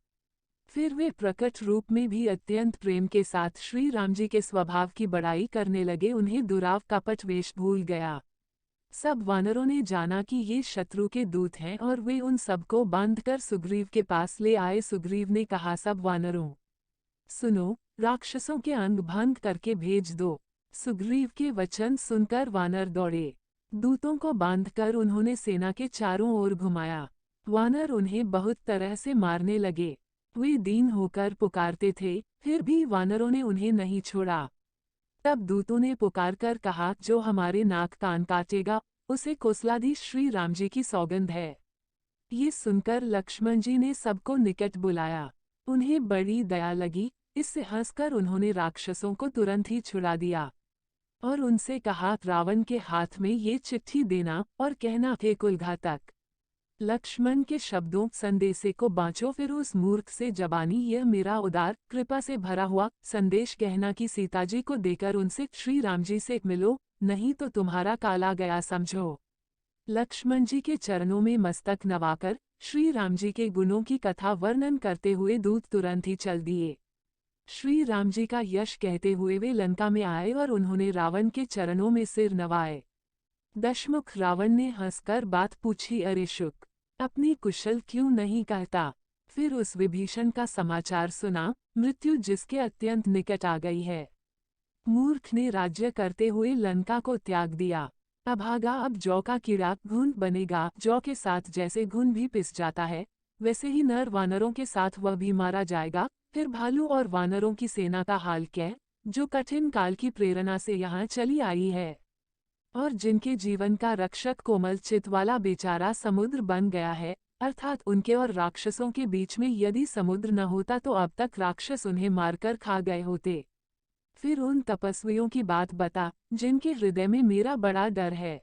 फिर वे प्रकट रूप में भी अत्यंत प्रेम के साथ श्री राम जी के स्वभाव की बड़ाई करने लगे। उन्हें दुराव कपट वेश भूल गया। सब वानरों ने जाना कि ये शत्रु के दूत हैं और वे उन सबको बांधकर सुग्रीव के पास ले आए। सुग्रीव ने कहा, सब वानरों, सुनो, राक्षसों के अंग भंग करके भेज दो। सुग्रीव के वचन सुनकर वानर दौड़े। दूतों को बांधकर उन्होंने सेना के चारों ओर घुमाया। वानर उन्हें बहुत तरह से मारने लगे। वे दीन होकर पुकारते थे, फिर भी वानरों ने उन्हें नहीं छोड़ा। तब दूतों ने पुकारकर कहा, जो हमारे नाक कान काटेगा, उसे कोसलाधीश श्री राम जी की सौगंध है। ये सुनकर लक्ष्मण जी ने सबको निकट बुलाया। उन्हें बड़ी दया लगी। इससे हंसकर उन्होंने राक्षसों को तुरंत ही छुड़ा दिया और उनसे कहा, रावण के हाथ में ये चिट्ठी देना और कहना, हे कुलघातक, लक्ष्मण के शब्दों संदेशे को बाँचो, फिर उस मूर्ख से जबानी यह मेरा उदार कृपा से भरा हुआ संदेश कहना कि सीता जी को देकर उनसे श्री राम जी से मिलो, नहीं तो तुम्हारा काला गया समझो। लक्ष्मण जी के चरणों में मस्तक नवाकर श्री राम जी के गुणों की कथा वर्णन करते हुए दूत तुरंत ही चल दिए। श्री राम जी का यश कहते हुए वे लंका में आए और उन्होंने रावण के चरणों में सिर नवाए। दशमुख रावण ने हंसकर बात पूछी, अरे शुक, अपनी कुशल क्यों नहीं कहता? फिर उस विभीषण का समाचार सुना, मृत्यु जिसके अत्यंत निकट आ गई है। मूर्ख ने राज्य करते हुए लंका को त्याग दिया। अभागा अब जौ का कीड़ा घुन बनेगा। जौ के साथ जैसे घुन भी पिस जाता है, वैसे ही नर वानरों के साथ वह भी मारा जाएगा। फिर भालू और वानरों की सेना का हाल क्या, जो कठिन काल की प्रेरणा से यहाँ चली आई है और जिनके जीवन का रक्षक कोमल चित वाला बेचारा समुद्र बन गया है। अर्थात उनके और राक्षसों के बीच में यदि समुद्र न होता तो अब तक राक्षस उन्हें मारकर खा गए होते। फिर उन तपस्वियों की बात बता जिनके हृदय में मेरा बड़ा डर है।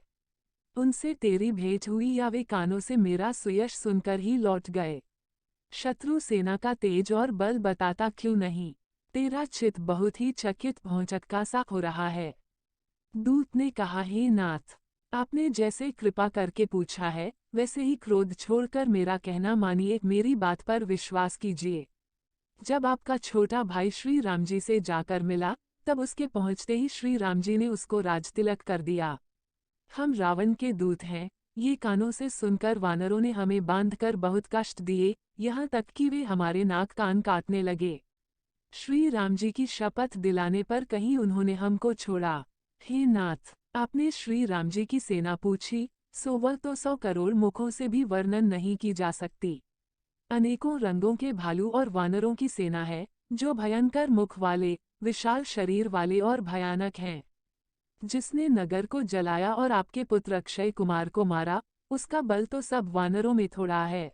उनसे तेरी भेंट हुई या वे कानों से मेरा सुयश सुनकर ही लौट गए? शत्रु सेना का तेज और बल बताता क्यों नहीं? तेरा चित्त बहुत ही चकित भौचक्का सा हो रहा है। दूत ने कहा, हे नाथ, आपने जैसे कृपा करके पूछा है वैसे ही क्रोध छोड़कर मेरा कहना मानिए, मेरी बात पर विश्वास कीजिए। जब आपका छोटा भाई श्री राम जी से जाकर मिला तब उसके पहुंचते ही श्री राम जी ने उसको राजतिलक कर दिया। हम रावण के दूत हैं, ये कानों से सुनकर वानरों ने हमें बांधकर बहुत कष्ट दिए, यहाँ तक कि वे हमारे नाक कान काटने लगे। श्री राम जी की शपथ दिलाने पर कहीं उन्होंने हमको छोड़ा। हे नाथ, आपने श्री राम जी की सेना पूछी, सो वह तो 100 करोड़ मुखों से भी वर्णन नहीं की जा सकती। अनेकों रंगों के भालू और वानरों की सेना है, जो भयंकर मुख वाले, विशाल शरीर वाले और भयानक हैं। जिसने नगर को जलाया और आपके पुत्र अक्षय कुमार को मारा, उसका बल तो सब वानरों में थोड़ा है।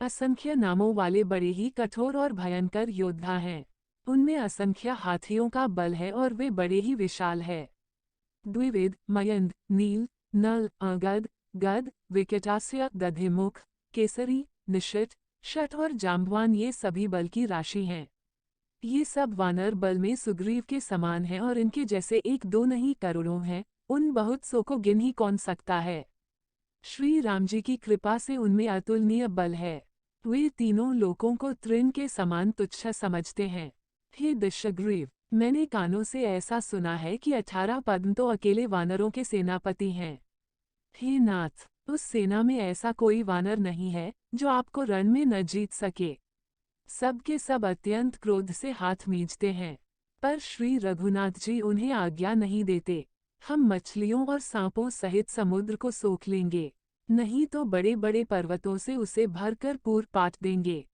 असंख्य नामों वाले बड़े ही कठोर और भयंकर योद्धा हैं। उनमें असंख्य हाथियों का बल है और वे बड़े ही विशाल है। द्विविद, मयंद, नील, नल, गद, गद, विकटास्य, दधिमुख, केसरी, निशित, शठ और जाम्बवान ये सभी बल की राशि हैं। ये सब वानर बल में सुग्रीव के समान हैं और इनके जैसे एक दो नहीं करोड़ों हैं। उन बहुत सौ को गिन ही कौन सकता है। श्री राम जी की कृपा से उनमें अतुलनीय बल है। वे तीनों लोकों को तृण के समान तुच्छ समझते हैं। हे दशग्रीव, मैंने कानों से ऐसा सुना है कि 18 पद्म तो अकेले वानरों के सेनापति हैं। हे नाथ, उस सेना में ऐसा कोई वानर नहीं है जो आपको रण में न जीत सके। सब के सब अत्यंत क्रोध से हाथ मींचते हैं, पर श्री रघुनाथ जी उन्हें आज्ञा नहीं देते। हम मछलियों और सांपों सहित समुद्र को सोख लेंगे, नहीं तो बड़े बड़े पर्वतों से उसे भरकर पूर पाट देंगे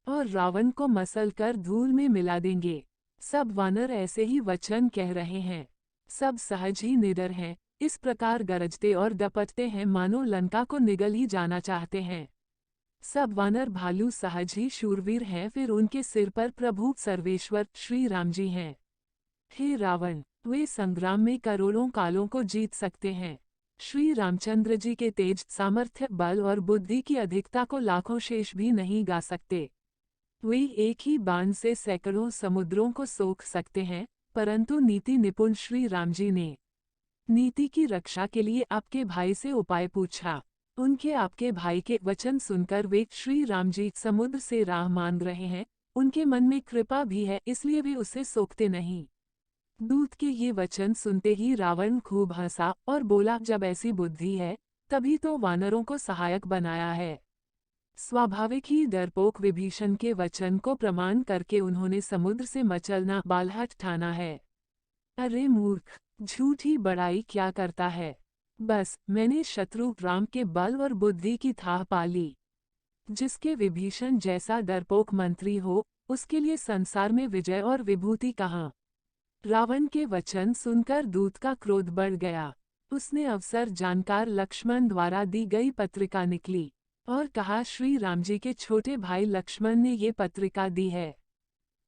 और रावण को मसल कर धूल में मिला देंगे। सब वानर ऐसे ही वचन कह रहे हैं। सब सहज ही निडर हैं, इस प्रकार गरजते और डपटते हैं मानो लंका को निगल ही जाना चाहते हैं। सब वानर भालू सहज ही शूरवीर हैं, फिर उनके सिर पर प्रभु सर्वेश्वर श्री राम जी हैं। हे रावण, वे संग्राम में करोड़ों कालों को जीत सकते हैं। श्री रामचंद्र जी के तेज, सामर्थ्य, बल और बुद्धि की अधिकता को लाखों शेष भी नहीं गा सकते। वे एक ही बाण से सैकड़ों समुद्रों को सोख सकते हैं, परंतु नीति निपुण श्री राम जी ने नीति की रक्षा के लिए आपके भाई से उपाय पूछा। उनके आपके भाई के वचन सुनकर वे श्री राम जी समुद्र से राह मांग रहे हैं। उनके मन में कृपा भी है, इसलिए वे उसे सोखते नहीं। दूत के ये वचन सुनते ही रावण खूब हंसा और बोला, जब ऐसी बुद्धि है तभी तो वानरों को सहायक बनाया है। स्वाभाविक ही डरपोक विभीषण के वचन को प्रमाण करके उन्होंने समुद्र से मचलना बालहट ठाना है। अरे मूर्ख, झूठी बड़ाई क्या करता है? बस मैंने शत्रु राम के बल और बुद्धि की थाह पा ली। जिसके विभीषण जैसा डरपोक मंत्री हो, उसके लिए संसार में विजय और विभूति कहाँ? रावण के वचन सुनकर दूत का क्रोध बढ़ गया। उसने अवसर जानकर लक्ष्मण द्वारा दी गई पत्रिका निकली और कहा, श्री राम जी के छोटे भाई लक्ष्मण ने ये पत्रिका दी है।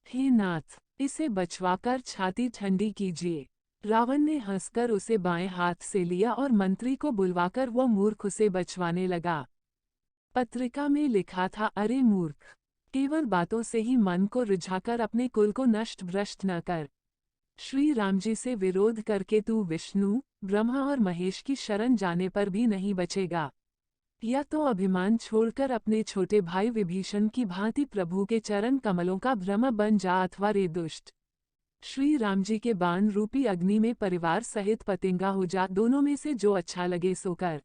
हे नाथ, इसे बचवाकर छाती ठंडी कीजिए। रावण ने हंसकर उसे बाएं हाथ से लिया और मंत्री को बुलवाकर वो मूर्ख उसे बचवाने लगा। पत्रिका में लिखा था, अरे मूर्ख, केवल बातों से ही मन को रिझाकर अपने कुल को नष्ट भ्रष्ट न कर। श्री राम जी से विरोध करके तू विष्णु, ब्रह्मा और महेश की शरण जाने पर भी नहीं बचेगा। या तो अभिमान छोड़कर अपने छोटे भाई विभीषण की भांति प्रभु के चरण कमलों का भ्रम बन जा, अथवा रे दुष्ट श्री राम जी के बाण रूपी अग्नि में परिवार सहित पतंगा हो जा। दोनों में से जो अच्छा लगे सो कर।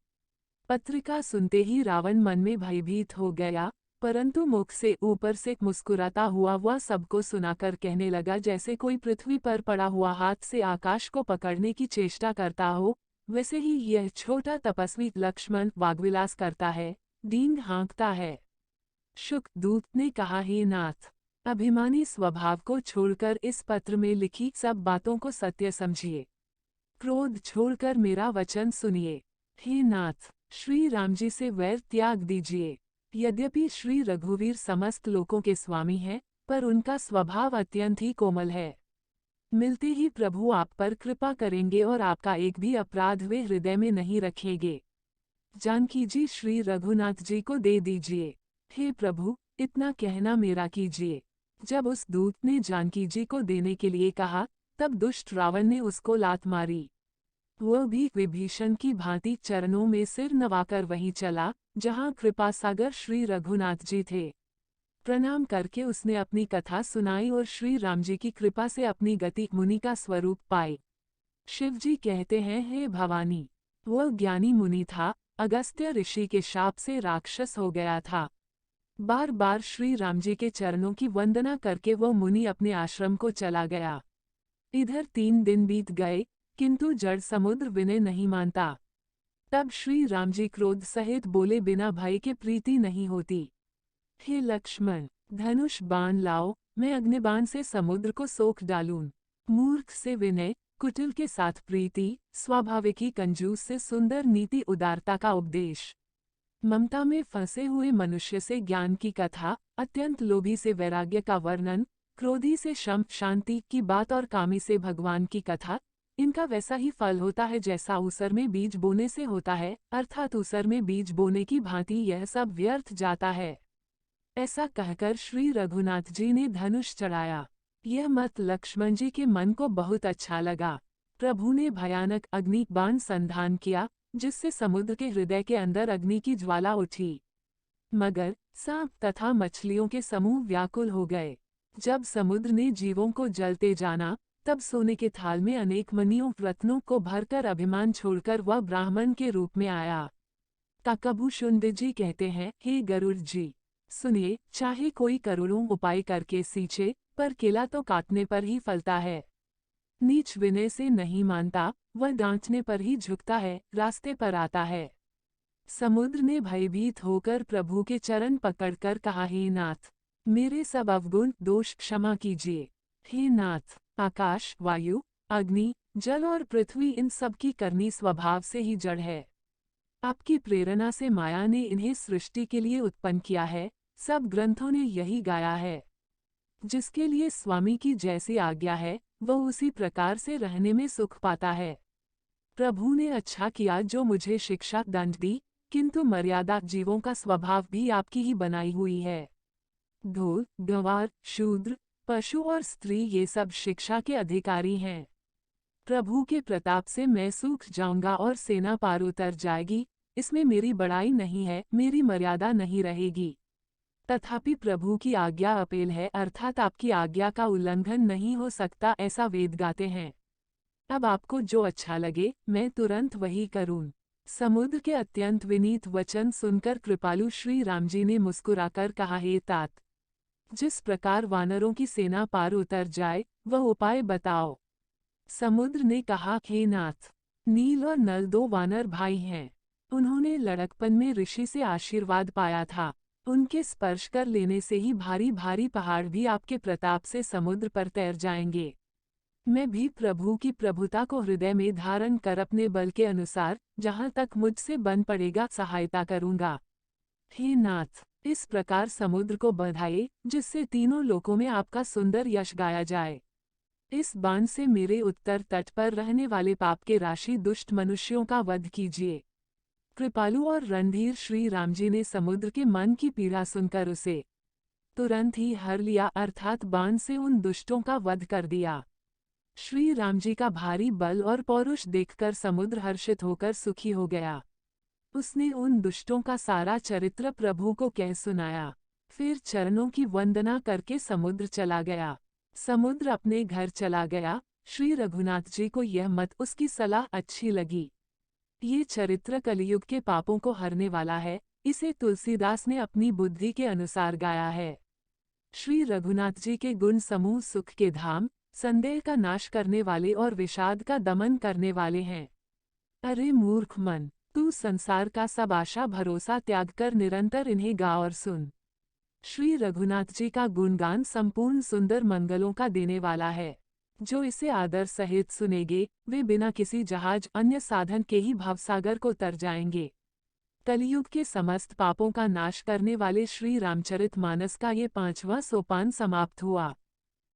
पत्रिका सुनते ही रावण मन में भयभीत हो गया, परंतु मुख से ऊपर से मुस्कुराता हुआ वह सबको सुनाकर कहने लगा, जैसे कोई पृथ्वी पर पड़ा हुआ हाथ से आकाश को पकड़ने की चेष्टा करता हो, वैसे ही यह छोटा तपस्वी लक्ष्मण वाग्विलास करता है, डींग हाँकता है। शुक दूत ने कहा, हे नाथ, अभिमानी स्वभाव को छोड़कर इस पत्र में लिखी सब बातों को सत्य समझिए। क्रोध छोड़कर मेरा वचन सुनिए। हे नाथ, श्री राम जी से वैर त्याग दीजिए। यद्यपि श्री रघुवीर समस्त लोकों के स्वामी हैं, पर उनका स्वभाव अत्यंत ही कोमल है। मिलते ही प्रभु आप पर कृपा करेंगे और आपका एक भी अपराध वे हृदय में नहीं रखेंगे। जानकी जी श्री रघुनाथ जी को दे दीजिए। हे प्रभु, इतना कहना मेरा कीजिए। जब उस दूत ने जानकी जी को देने के लिए कहा, तब दुष्ट रावण ने उसको लात मारी। वह भी विभीषण की भांति चरणों में सिर नवाकर वहीं चला, जहां कृपा सागर श्री रघुनाथ जी थे। प्रणाम करके उसने अपनी कथा सुनाई और श्री राम जी की कृपा से अपनी गति मुनि का स्वरूप पाई। शिव जी कहते हैं, हे भवानी, वह ज्ञानी मुनि था, अगस्त्य ऋषि के शाप से राक्षस हो गया था। बार बार श्री राम जी के चरणों की वंदना करके वह मुनि अपने आश्रम को चला गया। इधर 3 दिन बीत गए, किंतु जड़ समुद्र विनय नहीं मानता। तब श्री राम जी क्रोध सहित बोले, बिना भय के प्रीति नहीं होती। हे लक्ष्मण, धनुष बाण लाओ, मैं अग्निबाण से समुद्र को सोख डालूं। मूर्ख से विनय, कुटिल के साथ प्रीति, स्वाभाविक ही कंजूस से सुंदर नीति उदारता का उपदेश। ममता में फंसे हुए मनुष्य से ज्ञान की कथा, अत्यंत लोभी से वैराग्य का वर्णन, क्रोधी से शम शांति की बात और कामी से भगवान की कथा, इनका वैसा ही फल होता है जैसा ऊसर में बीज बोने से होता है, अर्थात ऊसर में बीज बोने की भांति यह सब व्यर्थ जाता है। ऐसा कहकर श्री रघुनाथ जी ने धनुष चढ़ाया। यह मत लक्ष्मण जी के मन को बहुत अच्छा लगा। प्रभु ने भयानक अग्नि बाण संधान किया, जिससे समुद्र के हृदय के अंदर अग्नि की ज्वाला उठी। मगर, सांप तथा मछलियों के समूह व्याकुल हो गए। जब समुद्र ने जीवों को जलते जाना, तब सोने के थाल में अनेक मणियों रत्नों को भरकर अभिमान छोड़कर वह ब्राह्मण के रूप में आया। काकाभूषुंड जी कहते हैं, हे गरुड़ जी, सुनिए, चाहे कोई करोड़ों उपाय करके सींचे, पर केला तो काटने पर ही फलता है। नीच विनय से नहीं मानता, वह डांटने पर ही झुकता है, रास्ते पर आता है। समुद्र ने भयभीत होकर प्रभु के चरण पकड़कर कहा, हे नाथ, मेरे सब अवगुण दोष क्षमा कीजिए। हे नाथ, आकाश, वायु, अग्नि, जल और पृथ्वी इन सब की करनी स्वभाव से ही जड़ है। आपकी प्रेरणा से माया ने इन्हें सृष्टि के लिए उत्पन्न किया है, सब ग्रंथों ने यही गाया है। जिसके लिए स्वामी की जैसी आज्ञा है, वह उसी प्रकार से रहने में सुख पाता है। प्रभु ने अच्छा किया जो मुझे शिक्षा दंड दी, किंतु मर्यादा जीवों का स्वभाव भी आपकी ही बनाई हुई है। ढोल, गंवार, शूद्र, पशु और स्त्री ये सब शिक्षा के अधिकारी हैं। प्रभु के प्रताप से मैं सूख जाऊंगा और सेना पार उतर जाएगी, इसमें मेरी बड़ाई नहीं है, मेरी मर्यादा नहीं रहेगी। तथापि प्रभु की आज्ञा अपेल है, अर्थात आपकी आज्ञा का उल्लंघन नहीं हो सकता, ऐसा वेद गाते हैं। अब आपको जो अच्छा लगे, मैं तुरंत वही करूं। समुद्र के अत्यंत विनीत वचन सुनकर कृपालु श्री राम जी ने मुस्कुराकर कहा, हे तात, जिस प्रकार वानरों की सेना पार उतर जाए, वह उपाय बताओ। समुद्र ने कहा, हे नाथ, नील और नल 2 वानर भाई हैं। उन्होंने लड़कपन में ऋषि से आशीर्वाद पाया था। उनके स्पर्श कर लेने से ही भारी भारी पहाड़ भी आपके प्रताप से समुद्र पर तैर जाएंगे। मैं भी प्रभु की प्रभुता को हृदय में धारण कर अपने बल के अनुसार, जहाँ तक मुझसे बन पड़ेगा, सहायता करूँगा। हे नाथ, इस प्रकार समुद्र को बधाइए, जिससे तीनों लोकों में आपका सुंदर यश गाया जाए। इस बाण से मेरे उत्तर तट पर रहने वाले पाप के राशि दुष्ट मनुष्यों का वध कीजिए। कृपालु और रणधीर श्री राम जी ने समुद्र के मन की पीड़ा सुनकर उसे तुरंत ही हर लिया, अर्थात बाण से उन दुष्टों का वध कर दिया। श्री राम जी का भारी बल और पौरुष देखकर समुद्र हर्षित होकर सुखी हो गया। उसने उन दुष्टों का सारा चरित्र प्रभु को कह सुनाया। फिर चरणों की वंदना करके समुद्र चला गया। समुद्र अपने घर चला गया। श्री रघुनाथ जी को यह मत उसकी सलाह अच्छी लगी। ये चरित्र कलयुग के पापों को हरने वाला है। इसे तुलसीदास ने अपनी बुद्धि के अनुसार गाया है। श्री रघुनाथ जी के गुण समूह सुख के धाम, संदेह का नाश करने वाले और विषाद का दमन करने वाले हैं। अरे मूर्ख मन, तू संसार का सब आशा भरोसा त्याग कर निरंतर इन्हें गा और सुन। श्री रघुनाथ जी का गुणगान संपूर्ण सुंदर मंगलों का देने वाला है। जो इसे आदर सहित सुनेंगे, वे बिना किसी जहाज अन्य साधन के ही भवसागर को तर जाएंगे। कलयुग के समस्त पापों का नाश करने वाले श्री रामचरितमानस का ये 5वां सोपान समाप्त हुआ।